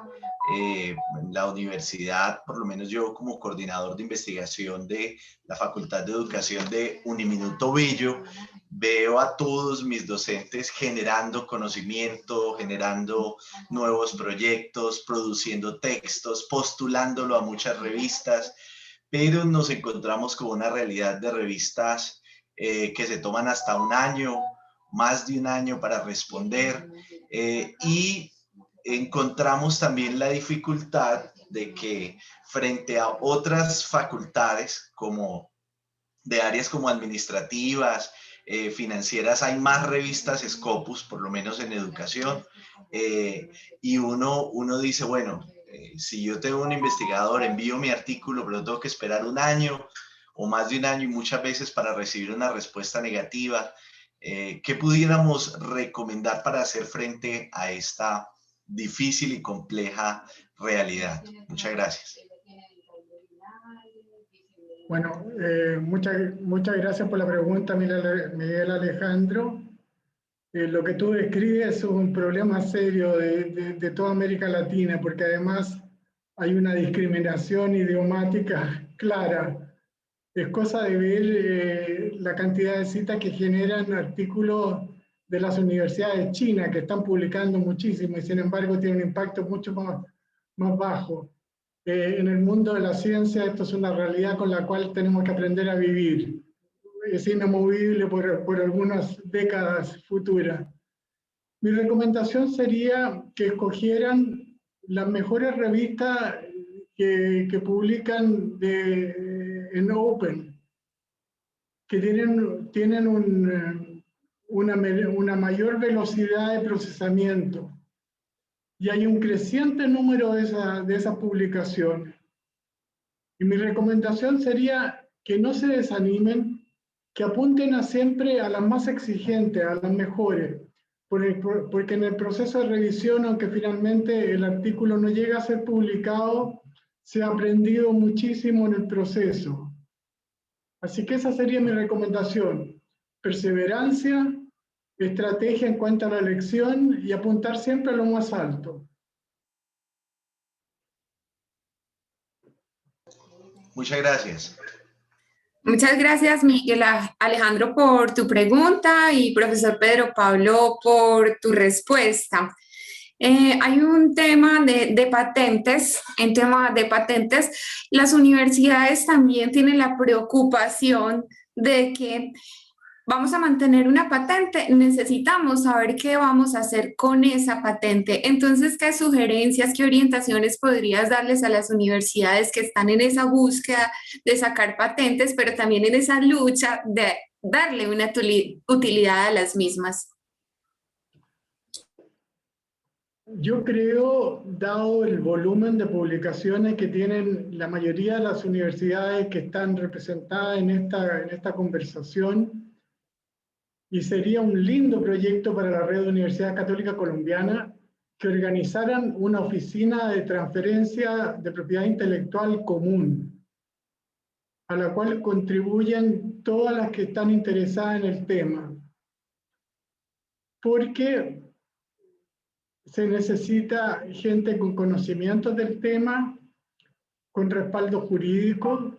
En la universidad, por lo menos yo como coordinador de investigación de la Facultad de Educación de Uniminuto Bello, veo a todos mis docentes generando conocimiento, generando nuevos proyectos, produciendo textos, postulándolo a muchas revistas, pero nos encontramos con una realidad de revistas que se toman hasta un año, más de un año para responder, y encontramos también la dificultad de que frente a otras facultades como de áreas como administrativas, financieras, hay más revistas Scopus, por lo menos en educación, y uno dice, bueno, si yo tengo un investigador, envío mi artículo, pero tengo que esperar un año o más de un año y muchas veces para recibir una respuesta negativa. ¿Qué pudiéramos recomendar para hacer frente a esta difícil y compleja realidad? Muchas gracias. Bueno, muchas gracias por la pregunta, Miguel Alejandro. Lo que tú describes es un problema serio de toda América Latina, porque además hay una discriminación idiomática clara. Es cosa de ver la cantidad de citas que generan artículos de las universidades chinas, que están publicando muchísimo y sin embargo tienen un impacto mucho más bajo. En el mundo de la ciencia esto es una realidad con la cual tenemos que aprender a vivir. Es inamovible por algunas décadas futuras. Mi recomendación sería que escogieran las mejores revistas que publican en Open, que tienen una mayor velocidad de procesamiento. Y hay un creciente número de esas publicaciones. Y mi recomendación sería que no se desanimen, que apunten siempre a las más exigentes, a las mejores, porque en el proceso de revisión, aunque finalmente el artículo no llega a ser publicado, se ha aprendido muchísimo en el proceso. Así que esa sería mi recomendación: perseverancia, estrategia en cuanto a la elección y apuntar siempre a lo más alto. Muchas gracias. Muchas gracias, Miguel Alejandro, por tu pregunta y profesor Pedro Pablo por tu respuesta. Hay un tema de patentes. En tema de patentes, las universidades también tienen la preocupación de que vamos a mantener una patente, necesitamos saber qué vamos a hacer con esa patente. Entonces, ¿qué sugerencias, qué orientaciones podrías darles a las universidades que están en esa búsqueda de sacar patentes, pero también en esa lucha de darle una utilidad a las mismas? Yo creo, dado el volumen de publicaciones que tienen la mayoría de las universidades que están representadas en esta conversación, y sería un lindo proyecto para la Red de Universidades Católicas Colombiana que organizaran una oficina de transferencia de propiedad intelectual común, a la cual contribuyen todas las que están interesadas en el tema. Porque se necesita gente con conocimientos del tema, con respaldo jurídico.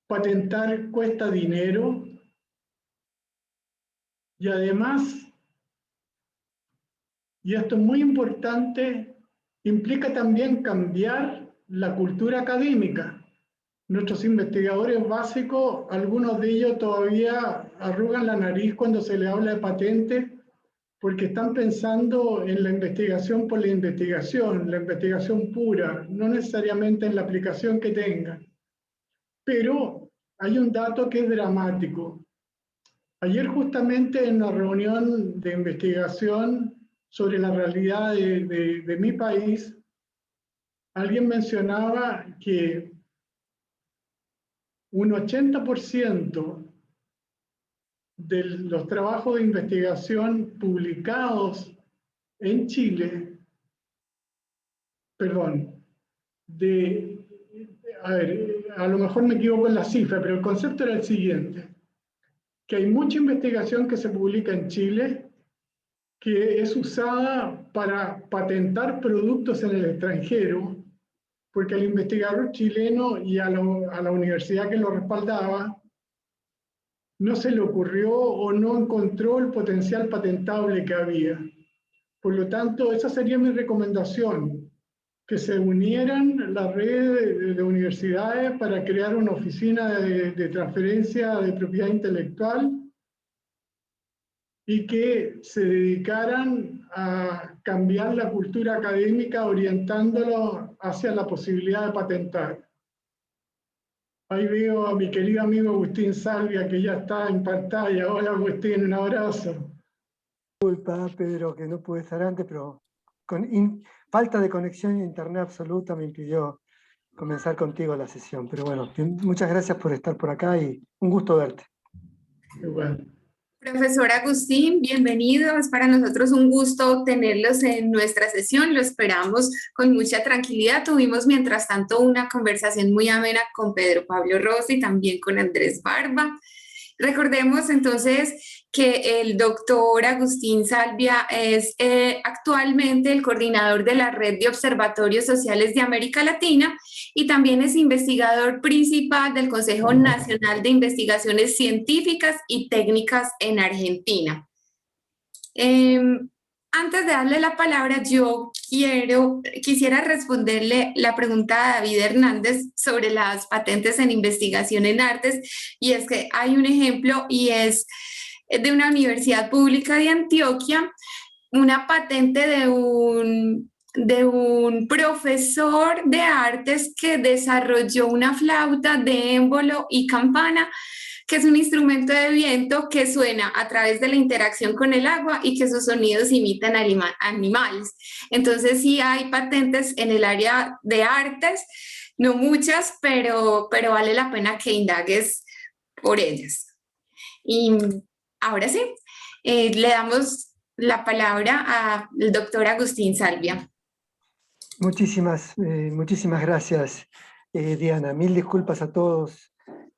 Patentar cuesta dinero y además, y esto es muy importante, implica también cambiar la cultura académica. Nuestros investigadores básicos, algunos de ellos todavía arrugan la nariz cuando se les habla de patentes, porque están pensando en la investigación por la investigación pura, no necesariamente en la aplicación que tengan. Pero hay un dato que es dramático. Ayer justamente en una reunión de investigación sobre la realidad de mi país, alguien mencionaba que un 80% de los trabajos de investigación publicados en Chile, perdón, a lo mejor me equivoco en la cifra, pero el concepto era el siguiente, que hay mucha investigación que se publica en Chile que es usada para patentar productos en el extranjero, porque al investigador chileno y a la universidad que lo respaldaba, no se le ocurrió o no encontró el potencial patentable que había. Por lo tanto, esa sería mi recomendación, que se unieran las redes de universidades para crear una oficina de transferencia de propiedad intelectual y que se dedicaran a cambiar la cultura académica orientándolo hacia la posibilidad de patentar. Ahí veo a mi querido amigo Agustín Salvia, que ya está en pantalla. Hola Agustín, un abrazo. Disculpa, Pedro, que no pude estar antes, pero con falta de conexión a internet absoluta me impidió comenzar contigo la sesión. Pero bueno, muchas gracias por estar por acá y un gusto verte. Igual. Profesor Agustín, bienvenido. Es para nosotros un gusto tenerlos en nuestra sesión. Lo esperamos con mucha tranquilidad. Tuvimos, mientras tanto, una conversación muy amena con Pedro Pablo Rossi y también con Andrés Barba. Recordemos entonces que el doctor Agustín Salvia es actualmente el coordinador de la Red de Observatorios Sociales de América Latina y también es investigador principal del Consejo Nacional de Investigaciones Científicas y Técnicas en Argentina. Antes de darle la palabra, yo quisiera responderle la pregunta a David Hernández sobre las patentes en investigación en artes, y es que hay un ejemplo y es de una universidad pública de Antioquia, una patente de un profesor de artes que desarrolló una flauta de émbolo y campana, que es un instrumento de viento que suena a través de la interacción con el agua y que sus sonidos imitan animales. Entonces sí hay patentes en el área de artes, no muchas, pero vale la pena que indagues por ellas. Y ahora sí, le damos la palabra al doctor Agustín Salvia. Muchísimas gracias, Diana. Mil disculpas a todos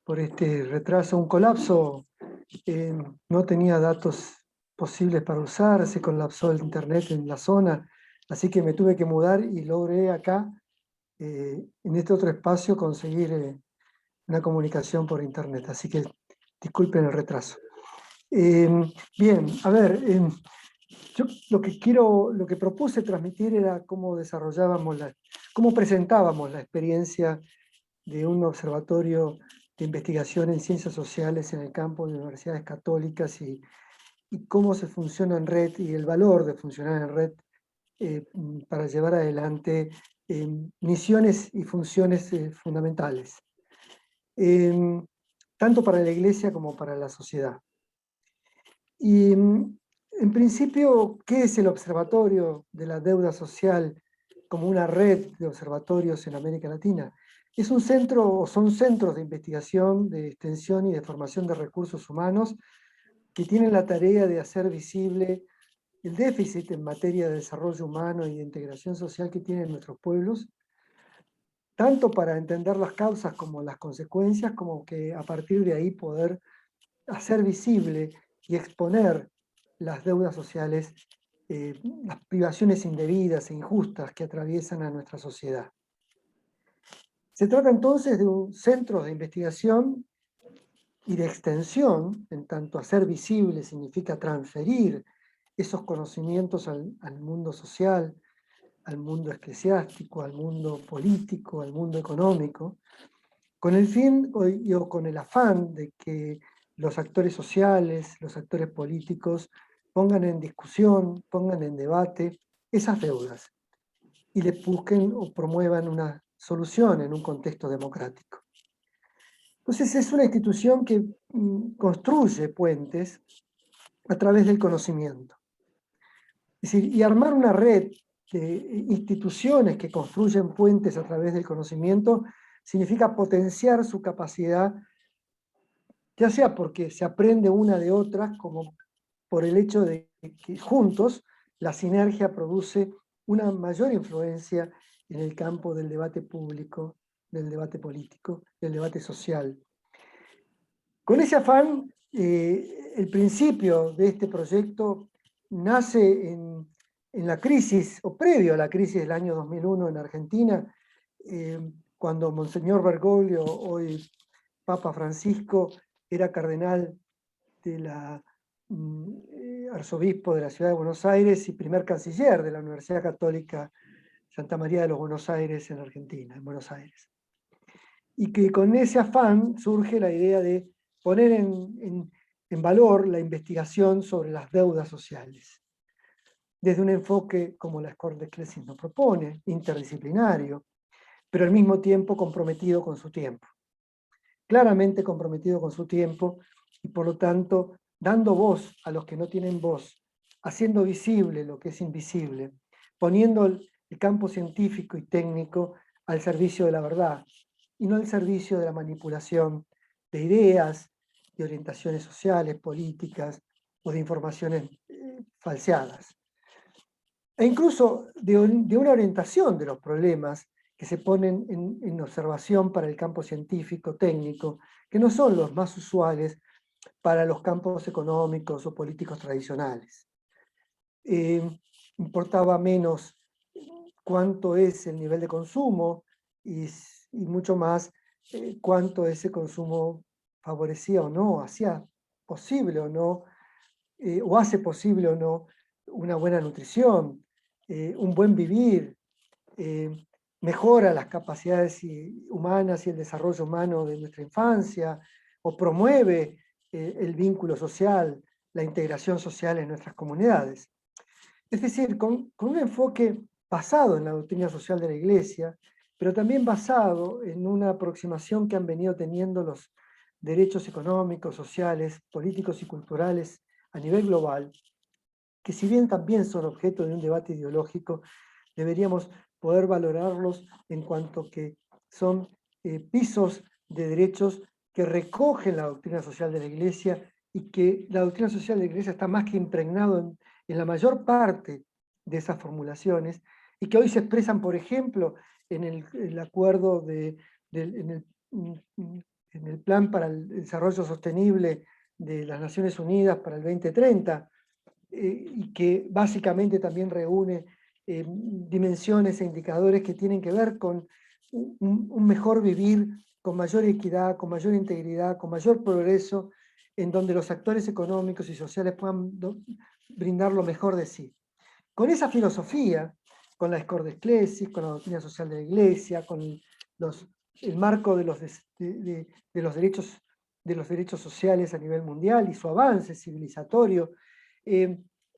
por este retraso, un colapso. No tenía datos posibles para usar, se colapsó el internet en la zona, así que me tuve que mudar y logré acá, en este otro espacio, conseguir una comunicación por internet, así que disculpen el retraso. Bien, a ver, Yo lo que propuse transmitir era cómo cómo presentábamos la experiencia de un observatorio de investigación en ciencias sociales en el campo de universidades católicas y cómo se funciona en red y el valor de funcionar en red para llevar adelante misiones y funciones fundamentales, tanto para la Iglesia como para la sociedad. Y en principio, ¿qué es el Observatorio de la Deuda Social como una red de observatorios en América Latina? Es un centro, o son centros de investigación, de extensión y de formación de recursos humanos que tienen la tarea de hacer visible el déficit en materia de desarrollo humano y de integración social que tienen nuestros pueblos, tanto para entender las causas como las consecuencias, como que a partir de ahí poder hacer visible y exponer las deudas sociales, las privaciones indebidas e injustas que atraviesan a nuestra sociedad. Se trata entonces de un centro de investigación y de extensión, en tanto hacer visible significa transferir esos conocimientos al mundo social, al mundo eclesiástico, al mundo político, al mundo económico, con el fin o con el afán de que los actores sociales, los actores políticos pongan en discusión, pongan en debate esas deudas y les busquen o promuevan una solución en un contexto democrático. Entonces es una institución que construye puentes a través del conocimiento. Es decir, y armar una red de instituciones que construyen puentes a través del conocimiento significa potenciar su capacidad, ya sea porque se aprende una de otras, como por el hecho de que juntos la sinergia produce una mayor influencia en el campo del debate público, del debate político, del debate social. Con ese afán, el principio de este proyecto nace en la crisis, o previo a la crisis del año 2001 en Argentina, cuando Monseñor Bergoglio, hoy Papa Francisco, era cardenal de la arzobispo de la ciudad de Buenos Aires y primer canciller de la Universidad Católica Santa María de los Buenos Aires en Argentina, en Buenos Aires. Y que con ese afán surge la idea de poner en valor la investigación sobre las deudas sociales, desde un enfoque como la Escuela de Ecclesia nos propone, interdisciplinario, pero al mismo tiempo comprometido con su tiempo. Claramente comprometido con su tiempo y por lo tanto dando voz a los que no tienen voz, haciendo visible lo que es invisible, poniendo el campo científico y técnico al servicio de la verdad y no al servicio de la manipulación de ideas, de orientaciones sociales, políticas o de informaciones falseadas. E incluso de una orientación de los problemas que se ponen en observación para el campo científico, técnico, que no son los más usuales para los campos económicos o políticos tradicionales. Importaba menos cuánto es el nivel de consumo y mucho más cuánto ese consumo favorecía o no, hacía posible o no, o hace posible o no una buena nutrición, un buen vivir, mejora las capacidades humanas y el desarrollo humano de nuestra infancia, o promueve el vínculo social, la integración social en nuestras comunidades. Es decir, con un enfoque basado en la doctrina social de la Iglesia, pero también basado en una aproximación que han venido teniendo los derechos económicos, sociales, políticos y culturales a nivel global, que si bien también son objeto de un debate ideológico, deberíamos poder valorarlos en cuanto que son pisos de derechos que recogen la doctrina social de la Iglesia y que la doctrina social de la Iglesia está más que impregnado en la mayor parte de esas formulaciones y que hoy se expresan, por ejemplo, en el acuerdo en el Plan para el Desarrollo Sostenible de las Naciones Unidas para el 2030, y que básicamente también reúne dimensiones e indicadores que tienen que ver con un mejor vivir, con mayor equidad, con mayor integridad, con mayor progreso, en donde los actores económicos y sociales puedan brindar lo mejor de sí. Con esa filosofía, con la Escor de Ecclesis, con la doctrina social de la Iglesia, con el marco de los derechos sociales a nivel mundial y su avance civilizatorio,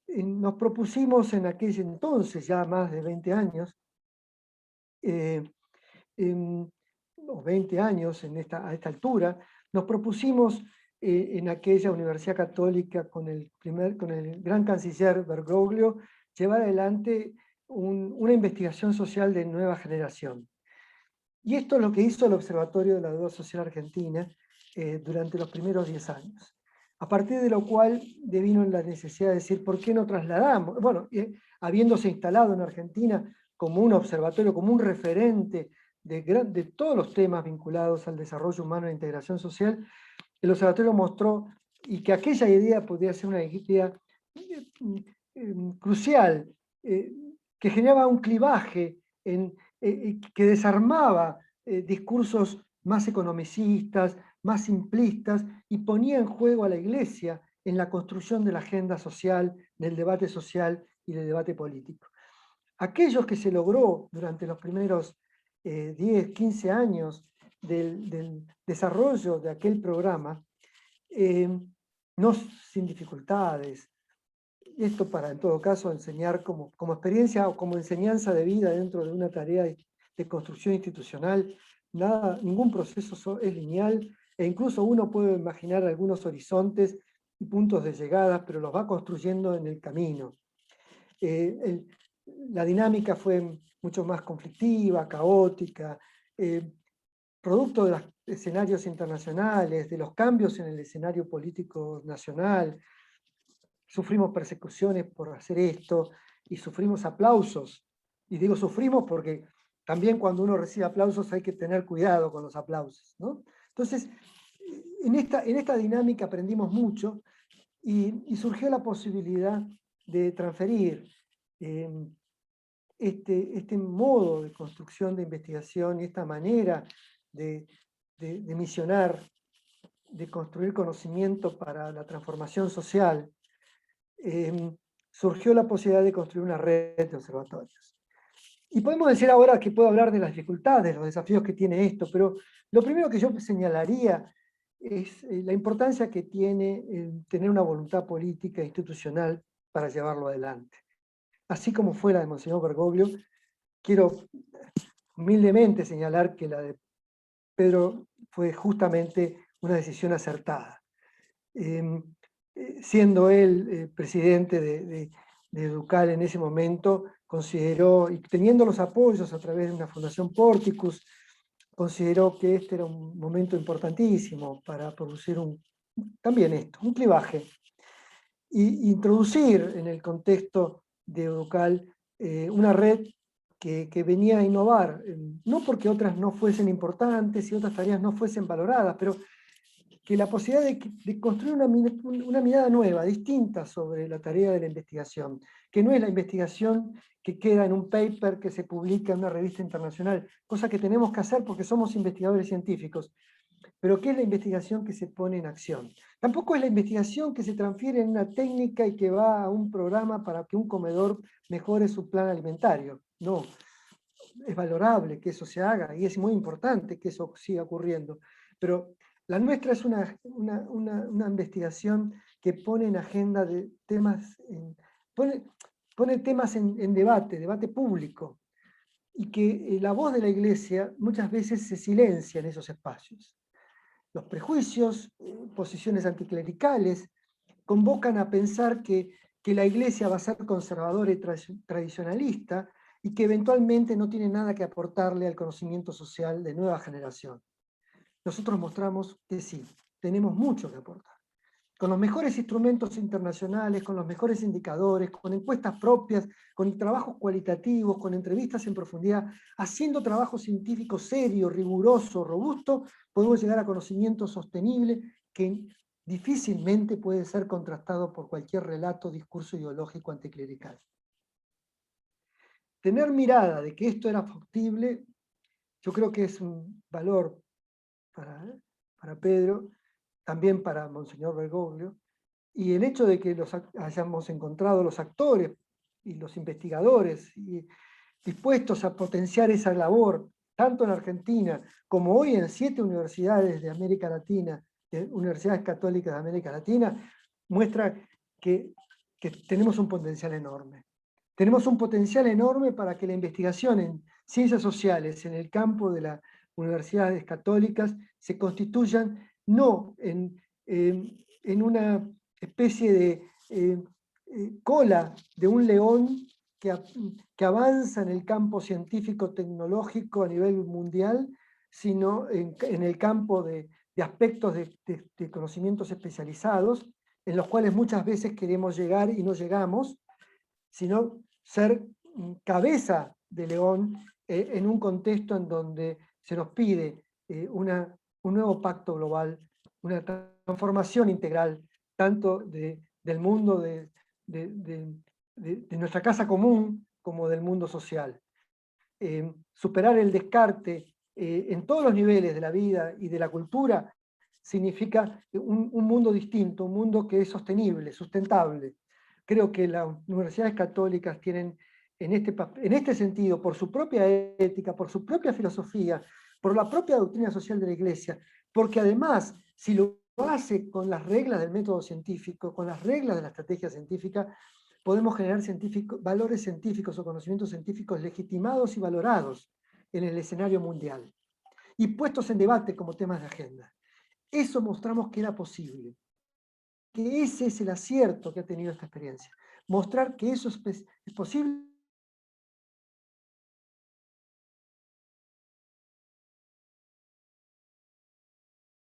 nos propusimos en aquel entonces, ya más de 20 años, o 20 años a esta altura, nos propusimos en aquella Universidad Católica con el gran canciller Bergoglio llevar adelante una investigación social de nueva generación. Y esto es lo que hizo el Observatorio de la Deuda Social Argentina durante los primeros 10 años. A partir de lo cual devino la necesidad de decir, ¿por qué no trasladamos? Bueno, habiéndose instalado en Argentina como un observatorio, como un referente de todos los temas vinculados al desarrollo humano e integración social, el observatorio mostró y que aquella idea podía ser una idea crucial, que generaba un clivaje, que desarmaba discursos más economicistas, más simplistas, y ponía en juego a la Iglesia en la construcción de la agenda social, del debate social y del debate político. Aquellos que se logró durante los primeros 10, 15 años del desarrollo de aquel programa, no sin dificultades, esto para en todo caso enseñar como experiencia o como enseñanza de vida dentro de una tarea de construcción institucional, ningún proceso es lineal, e incluso uno puede imaginar algunos horizontes y puntos de llegada, pero los va construyendo en el camino. La dinámica fue mucho más conflictiva, caótica, producto de los escenarios internacionales, de los cambios en el escenario político nacional. Sufrimos persecuciones por hacer esto y sufrimos aplausos. Y digo sufrimos porque también cuando uno recibe aplausos hay que tener cuidado con los aplausos, ¿no? Entonces, en esta dinámica aprendimos mucho y surgió la posibilidad de transferir este modo de construcción de investigación y esta manera de misionar, de construir conocimiento para la transformación social, surgió la posibilidad de construir una red de observatorios. Y podemos decir ahora que puedo hablar de las dificultades, los desafíos que tiene esto, pero lo primero que yo señalaría es la importancia que tiene tener una voluntad política e institucional para llevarlo adelante. Así como fue la de Monseñor Bergoglio, quiero humildemente señalar que la de Pedro fue justamente una decisión acertada. Siendo él presidente de Educal en ese momento, consideró, y teniendo los apoyos a través de una fundación Porticus, consideró que este era un momento importantísimo para producir también un clivaje, y introducir en el contexto de Educal una red que venía a innovar, no porque otras no fuesen importantes y otras tareas no fuesen valoradas, pero que la posibilidad de construir una mirada nueva, distinta sobre la tarea de la investigación, que no es la investigación que queda en un paper que se publica en una revista internacional, cosa que tenemos que hacer porque somos investigadores científicos, pero que es la investigación que se pone en acción. Tampoco es la investigación que se transfiere en una técnica y que va a un programa para que un comedor mejore su plan alimentario. No, es valorable que eso se haga y es muy importante que eso siga ocurriendo, pero la nuestra es una investigación que pone en agenda de temas, pone temas en debate público, y que la voz de la Iglesia muchas veces se silencia en esos espacios. Los prejuicios, posiciones anticlericales, convocan a pensar que la Iglesia va a ser conservadora y tradicionalista y que eventualmente no tiene nada que aportarle al conocimiento social de nueva generación. Nosotros mostramos que sí, tenemos mucho que aportar. Con los mejores instrumentos internacionales, con los mejores indicadores, con encuestas propias, con trabajos cualitativos, con entrevistas en profundidad, haciendo trabajo científico serio, riguroso, robusto, podemos llegar a conocimiento sostenible que difícilmente puede ser contrastado por cualquier relato, discurso ideológico anticlerical. Tener mirada de que esto era factible, yo creo que es un valor para Pedro, también para Monseñor Bergoglio, Y el hecho de que hayamos encontrado los actores y los investigadores dispuestos a potenciar esa labor, tanto en Argentina como hoy en 7 universidades de América Latina, universidades católicas de América Latina, muestra que tenemos un potencial enorme. Tenemos un potencial enorme para que la investigación en ciencias sociales en el campo de las universidades católicas se constituyan no en una especie de cola de un león que avanza en el campo científico-tecnológico a nivel mundial, sino en el campo de aspectos de conocimientos especializados, en los cuales muchas veces queremos llegar y no llegamos, sino ser cabeza de león en un contexto en donde se nos pide un nuevo pacto global, una transformación integral, tanto del mundo de nuestra casa común como del mundo social. Superar el descarte en todos los niveles de la vida y de la cultura significa un mundo distinto, un mundo que es sostenible, sustentable. Creo que las universidades católicas tienen en este sentido, por su propia ética, por su propia filosofía, por la propia doctrina social de la Iglesia, porque además, si lo hace con las reglas del método científico, con las reglas de la estrategia científica, podemos generar valores científicos o conocimientos científicos legitimados y valorados en el escenario mundial y puestos en debate como temas de agenda. Eso mostramos que era posible, que ese es el acierto que ha tenido esta experiencia, mostrar que eso es posible.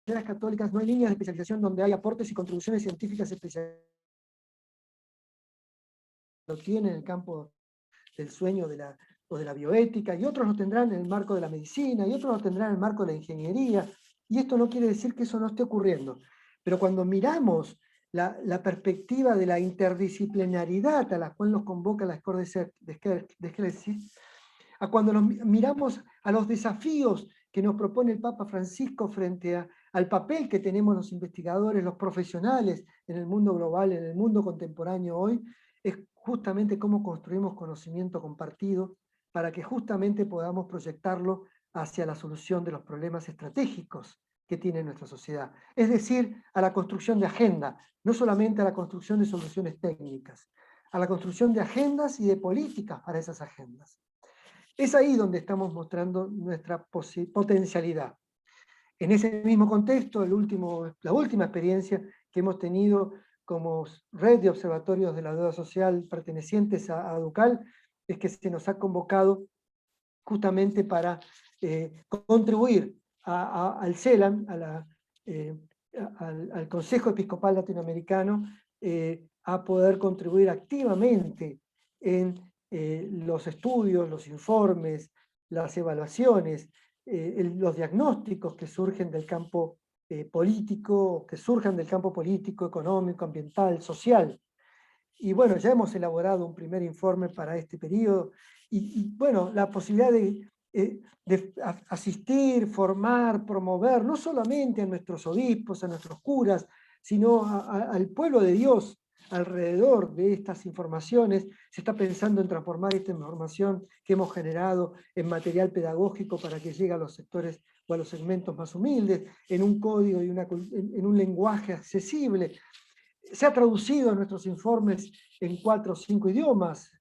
En las católicas no hay líneas de especialización donde hay aportes y contribuciones científicas especiales. Lo tiene en el campo del sueño o de la bioética, y otros lo tendrán en el marco de la medicina, y otros lo tendrán en el marco de la ingeniería, y esto no quiere decir que eso no esté ocurriendo. Pero cuando miramos la perspectiva de la interdisciplinaridad a la cual nos convoca la Escuela de Schleswig, a cuando miramos a los desafíos que nos propone el Papa Francisco frente al papel que tenemos los investigadores, los profesionales en el mundo global, en el mundo contemporáneo hoy, es justamente cómo construimos conocimiento compartido para que justamente podamos proyectarlo hacia la solución de los problemas estratégicos que tiene nuestra sociedad. Es decir, a la construcción de agenda, no solamente a la construcción de soluciones técnicas, a la construcción de agendas y de políticas para esas agendas. Es ahí donde estamos mostrando nuestra potencialidad. En ese mismo contexto, la última experiencia que hemos tenido como red de observatorios de la deuda social pertenecientes a Ducal, es que se nos ha convocado justamente para contribuir al CELAM, al Consejo Episcopal Latinoamericano, a poder contribuir activamente en los estudios, los informes, las evaluaciones, los diagnósticos que surgen del campo político, económico, ambiental, social. Y bueno, ya hemos elaborado un primer informe para este periodo, y bueno, la posibilidad de asistir, formar, promover, no solamente a nuestros obispos, a nuestros curas, sino al pueblo de Dios alrededor de estas informaciones. Se está pensando en transformar esta información que hemos generado en material pedagógico para que llegue a los sectores o a los segmentos más humildes, en un código y en un lenguaje accesible. Se ha traducido nuestros informes en 4 o 5 idiomas,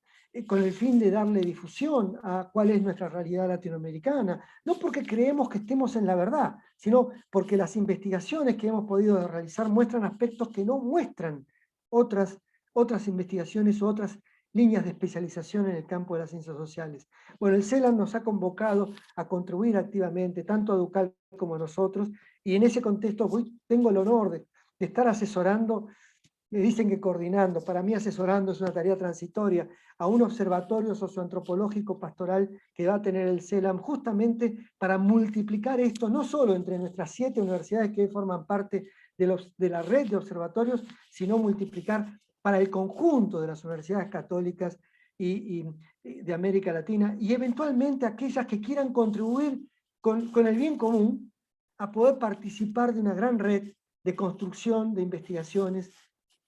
con el fin de darle difusión a cuál es nuestra realidad latinoamericana, no porque creemos que estemos en la verdad, sino porque las investigaciones que hemos podido realizar muestran aspectos que no muestran otras investigaciones o otras líneas de especialización en el campo de las ciencias sociales. Bueno, el CELAM nos ha convocado a contribuir activamente, tanto a Ducal como a nosotros, y en ese contexto tengo el honor de estar asesorando. Me dicen que coordinando, para mí asesorando es una tarea transitoria, a un observatorio socioantropológico pastoral que va a tener el CELAM, justamente para multiplicar esto, no solo entre nuestras 7 universidades que forman parte de la red de observatorios, sino multiplicar para el conjunto de las universidades católicas y de América Latina, y eventualmente aquellas que quieran contribuir con el bien común a poder participar de una gran red de construcción de investigaciones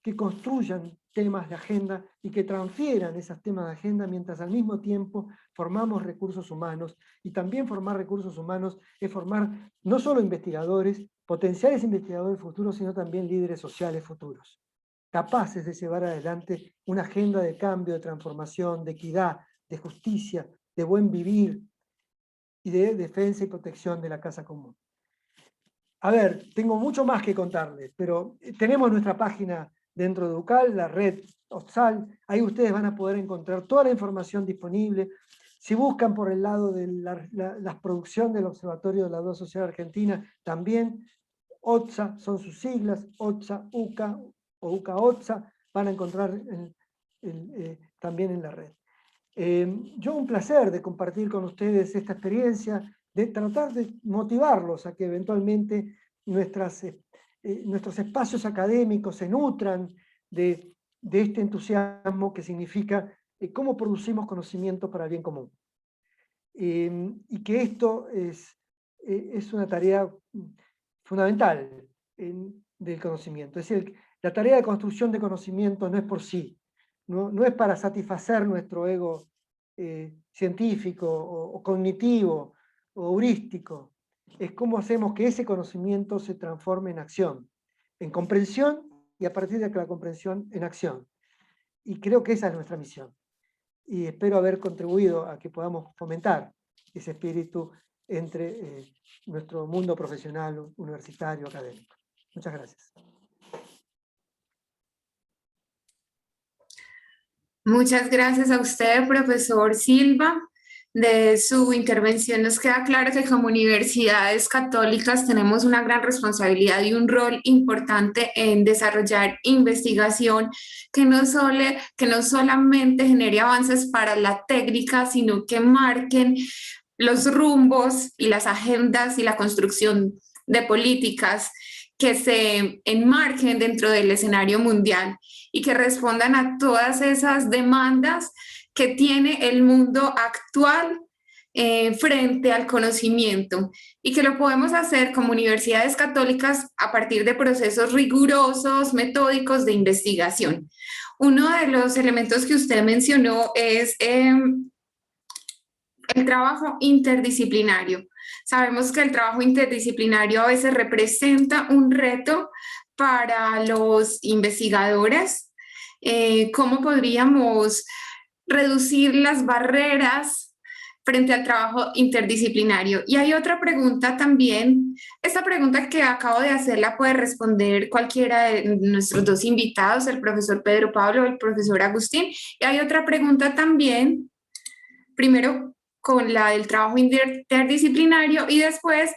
que construyan temas de agenda y que transfieran esos temas de agenda, mientras al mismo tiempo formamos recursos humanos. Y también formar recursos humanos es formar no solo investigadores, potenciales investigadores futuros, sino también líderes sociales futuros, capaces de llevar adelante una agenda de cambio, de transformación, de equidad, de justicia, de buen vivir y de defensa y protección de la casa común. A ver, tengo mucho más que contarles, pero tenemos nuestra página dentro de UCAL, la red OTSAL, ahí ustedes van a poder encontrar toda la información disponible. Si buscan por el lado de la producción del Observatorio de la Deuda Social Argentina, también OTSA son sus siglas, OTSA, UCA o UCA-OTSA, van a encontrar también en la red. Yo un placer de compartir con ustedes esta experiencia, de tratar de motivarlos a que eventualmente nuestros espacios académicos se nutran de este entusiasmo que significa cómo producimos conocimiento para el bien común. Y que esto es una tarea fundamental del conocimiento. Es decir, la tarea de construcción de conocimiento no es por sí, no es para satisfacer nuestro ego científico o cognitivo o heurístico. Es cómo hacemos que ese conocimiento se transforme en acción, en comprensión y a partir de la comprensión en acción. Y creo que esa es nuestra misión. Y espero haber contribuido a que podamos fomentar ese espíritu entre nuestro mundo profesional, universitario, académico. Muchas gracias. Muchas gracias a usted, profesor Silva. De su intervención nos queda claro que como universidades católicas tenemos una gran responsabilidad y un rol importante en desarrollar investigación que no solamente genere avances para la técnica, sino que marquen los rumbos y las agendas y la construcción de políticas que se enmarquen dentro del escenario mundial y que respondan a todas esas demandas que tiene el mundo actual frente al conocimiento y que lo podemos hacer como universidades católicas a partir de procesos rigurosos, metódicos de investigación. Uno de los elementos que usted mencionó es el trabajo interdisciplinario. Sabemos que el trabajo interdisciplinario a veces representa un reto para los investigadores. ¿Cómo podríamos reducir las barreras frente al trabajo interdisciplinario? Y hay otra pregunta también. Esta pregunta que acabo de hacer la puede responder cualquiera de nuestros dos invitados, el profesor Pedro Pablo o el profesor Agustín. Y hay otra pregunta también, primero con la del trabajo interdisciplinario y después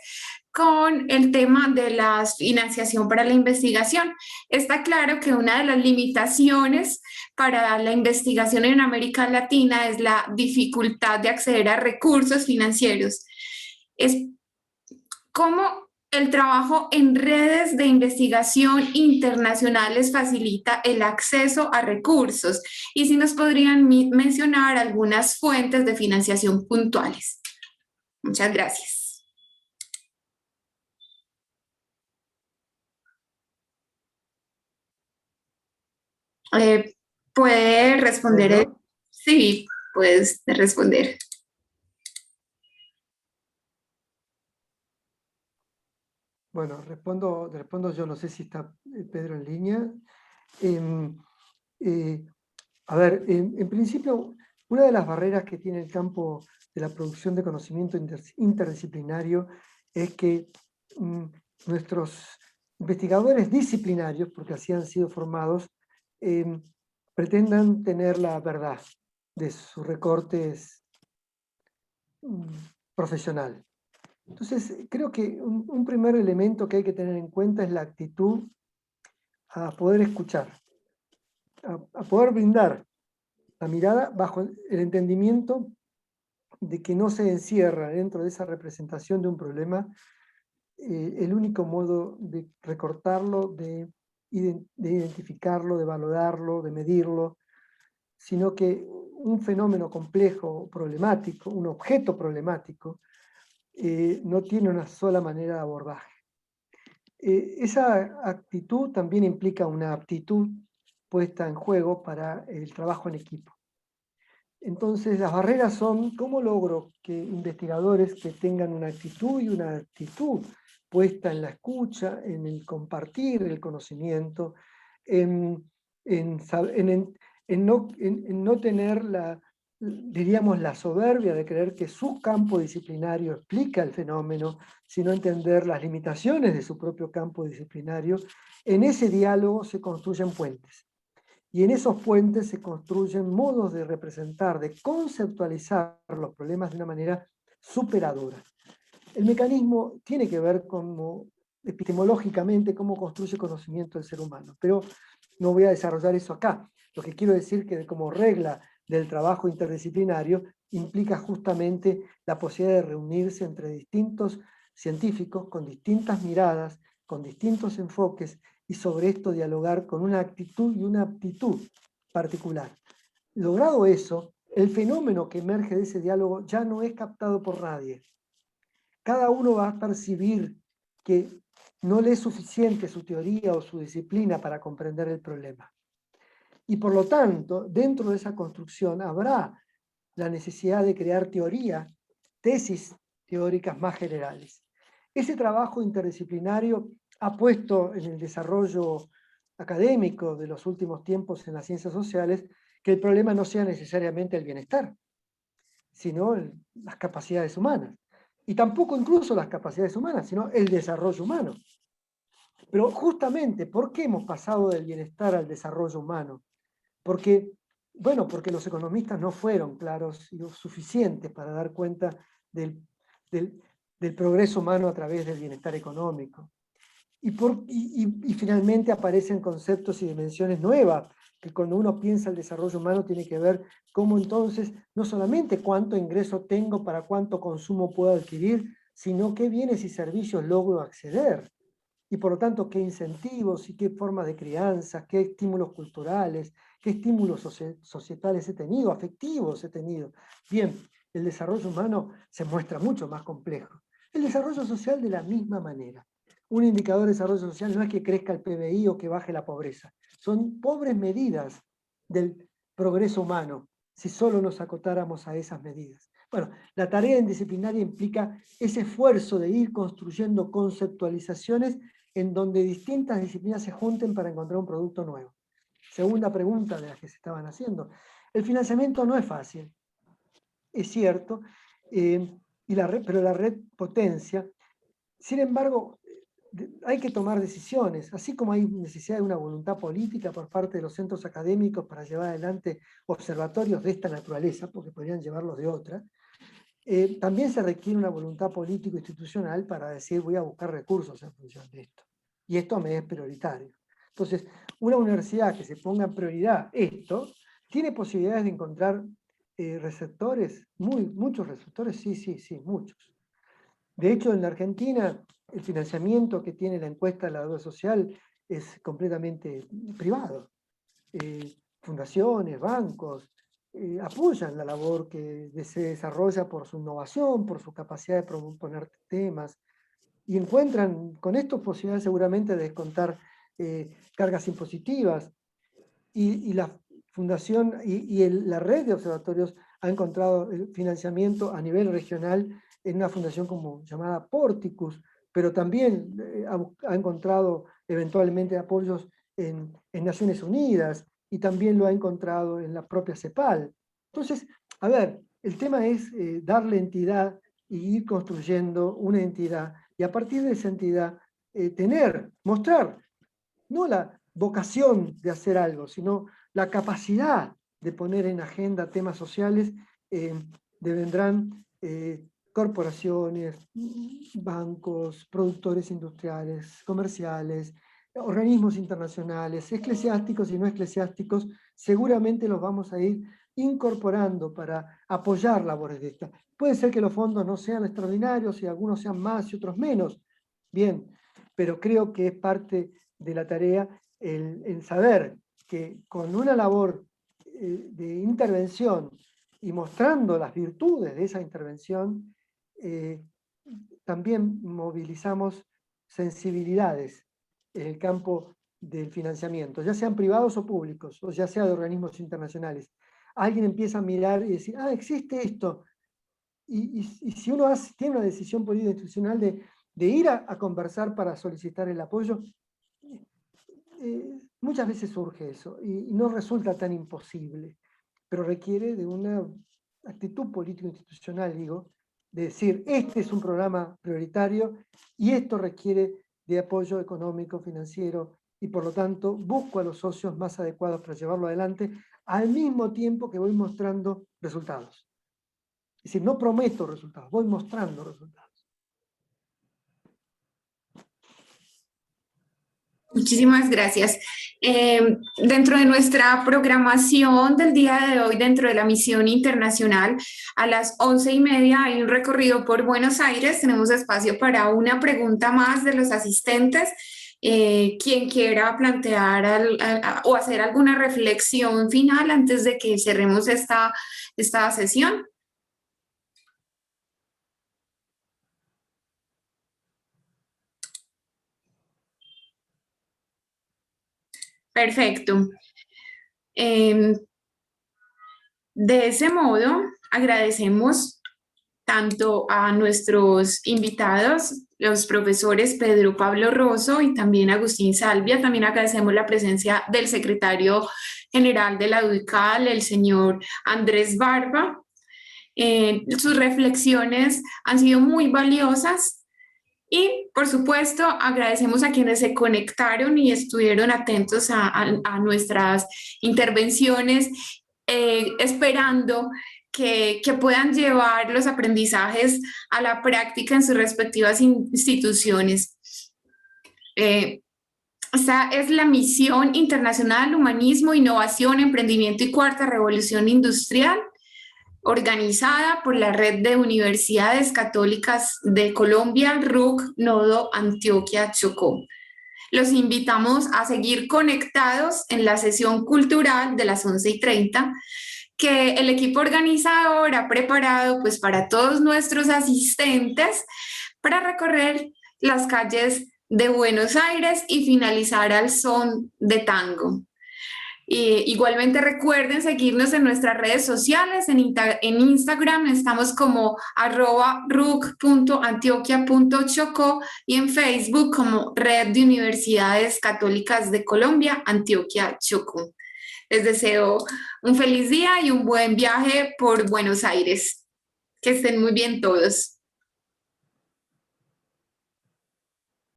con el tema de la financiación para la investigación. Está claro que una de las limitaciones para la investigación en América Latina es la dificultad de acceder a recursos financieros. Es cómo el trabajo en redes de investigación internacionales facilita el acceso a recursos y si nos podrían mencionar algunas fuentes de financiación puntuales. Muchas gracias. ¿Puede responder? Sí, puedes responder. Bueno, respondo yo, no sé si está Pedro en línea. A ver, en principio, una de las barreras que tiene el campo de la producción de conocimiento interdisciplinario es que nuestros investigadores disciplinarios, porque así han sido formados, pretendan tener la verdad de sus recortes profesional. Entonces, creo que un primer elemento que hay que tener en cuenta es la actitud a poder escuchar, a poder brindar la mirada bajo el entendimiento de que no se encierra dentro de esa representación de un problema el único modo de recortarlo, de identificarlo, de valorarlo, de medirlo, sino que un fenómeno complejo, problemático, un objeto problemático, no tiene una sola manera de abordaje. Esa actitud también implica una aptitud puesta en juego para el trabajo en equipo. Entonces, las barreras son cómo logro que investigadores que tengan una actitud y una actitud puesta en la escucha, en el compartir el conocimiento, en no tener diríamos, la soberbia de creer que su campo disciplinario explica el fenómeno, sino entender las limitaciones de su propio campo disciplinario. En ese diálogo se construyen puentes. Y en esos puentes se construyen modos de representar, de conceptualizar los problemas de una manera superadora. El mecanismo tiene que ver epistemológicamente cómo construye conocimiento el ser humano, pero no voy a desarrollar eso acá. Lo que quiero decir que como regla del trabajo interdisciplinario implica justamente la posibilidad de reunirse entre distintos científicos con distintas miradas, con distintos enfoques, y sobre esto dialogar con una actitud y una aptitud particular. Logrado eso, el fenómeno que emerge de ese diálogo ya no es captado por nadie. Cada uno va a percibir que no le es suficiente su teoría o su disciplina para comprender el problema. Y por lo tanto, dentro de esa construcción habrá la necesidad de crear tesis teóricas más generales. Ese trabajo interdisciplinario ha puesto en el desarrollo académico de los últimos tiempos en las ciencias sociales que el problema no sea necesariamente el bienestar, sino las capacidades humanas. Y tampoco incluso las capacidades humanas, sino el desarrollo humano. Pero justamente, ¿por qué hemos pasado del bienestar al desarrollo humano? Porque los economistas no fueron claros y suficientes para dar cuenta del progreso humano a través del bienestar económico. Y finalmente aparecen conceptos y dimensiones nuevas, que cuando uno piensa el desarrollo humano tiene que ver cómo entonces, no solamente cuánto ingreso tengo para cuánto consumo puedo adquirir, sino qué bienes y servicios logro acceder. Y por lo tanto, qué incentivos y qué formas de crianza, qué estímulos culturales, qué estímulos societales he tenido, afectivos he tenido. Bien, el desarrollo humano se muestra mucho más complejo. El desarrollo social de la misma manera. Un indicador de desarrollo social no es que crezca el PBI o que baje la pobreza. Son pobres medidas del progreso humano, si solo nos acotáramos a esas medidas. Bueno, la tarea indisciplinaria implica ese esfuerzo de ir construyendo conceptualizaciones en donde distintas disciplinas se junten para encontrar un producto nuevo. Segunda pregunta de las que se estaban haciendo. El financiamiento no es fácil, es cierto, pero la red potencia. Sin embargo, hay que tomar decisiones, así como hay necesidad de una voluntad política por parte de los centros académicos para llevar adelante observatorios de esta naturaleza, porque podrían llevarlos de otra. También se requiere una voluntad político-institucional para decir voy a buscar recursos en función de esto. Y esto me es prioritario. Entonces, una universidad que se ponga en prioridad esto, tiene posibilidades de encontrar receptores, muchos receptores, sí, muchos. De hecho, en la Argentina, el financiamiento que tiene la encuesta de la deuda social es completamente privado. Fundaciones, bancos, apoyan la labor que se desarrolla por su innovación, por su capacidad de proponer temas, y encuentran con esto posibilidades seguramente de descontar cargas impositivas, y la fundación la red de observatorios ha encontrado el financiamiento a nivel regional en una fundación llamada Porticus, pero también ha encontrado eventualmente apoyos en Naciones Unidas, y también lo ha encontrado en la propia CEPAL. Entonces, a ver, el tema es darle entidad y ir construyendo una entidad, y a partir de esa entidad mostrar, no la vocación de hacer algo, sino la capacidad de poner en agenda temas sociales. Vendrán corporaciones, bancos, productores industriales, comerciales, organismos internacionales, eclesiásticos y no eclesiásticos, seguramente los vamos a ir incorporando para apoyar labores de estas. Puede ser que los fondos no sean extraordinarios y algunos sean más y otros menos, bien, pero creo que es parte de la tarea el saber que con una labor de intervención y mostrando las virtudes de esa intervención, también movilizamos sensibilidades en el campo del financiamiento, ya sean privados o públicos, o ya sea de organismos internacionales, alguien empieza a mirar y decir, ah, existe esto. Y si uno tiene una decisión política institucional de ir a conversar para solicitar el apoyo, muchas veces surge eso y no resulta tan imposible, pero requiere de una actitud político-institucional, digo, de decir, este es un programa prioritario y esto requiere de apoyo económico, financiero, y por lo tanto busco a los socios más adecuados para llevarlo adelante, al mismo tiempo que voy mostrando resultados. Es decir, no prometo resultados, voy mostrando resultados. Muchísimas gracias. Dentro de nuestra programación del día de hoy, dentro de la misión internacional, a las 11:30 hay un recorrido por Buenos Aires. Tenemos espacio para una pregunta más de los asistentes. Quien quiera plantear o hacer alguna reflexión final antes de que cerremos esta sesión. Perfecto. De ese modo, agradecemos tanto a nuestros invitados, los profesores Pedro Pablo Rosso y también Agustín Salvia. También agradecemos la presencia del secretario general de la UICAL, el señor Andrés Barba. Sus reflexiones han sido muy valiosas. Y, por supuesto, agradecemos a quienes se conectaron y estuvieron atentos a nuestras intervenciones, esperando que puedan llevar los aprendizajes a la práctica en sus respectivas instituciones. Esta es la misión internacional Humanismo, Innovación, Emprendimiento y Cuarta Revolución Industrial, organizada por la Red de Universidades Católicas de Colombia, RUC, Nodo Antioquia Chocó. Los invitamos a seguir conectados en la sesión cultural de las 11:30, que el equipo organizador ha preparado pues, para todos nuestros asistentes para recorrer las calles de Buenos Aires y finalizar al son de tango. Igualmente recuerden seguirnos en nuestras redes sociales, en Instagram estamos como @ruc.antioquia.chocó y en Facebook como Red de Universidades Católicas de Colombia, Antioquia Chocó. Les deseo un feliz día y un buen viaje por Buenos Aires. Que estén muy bien todos.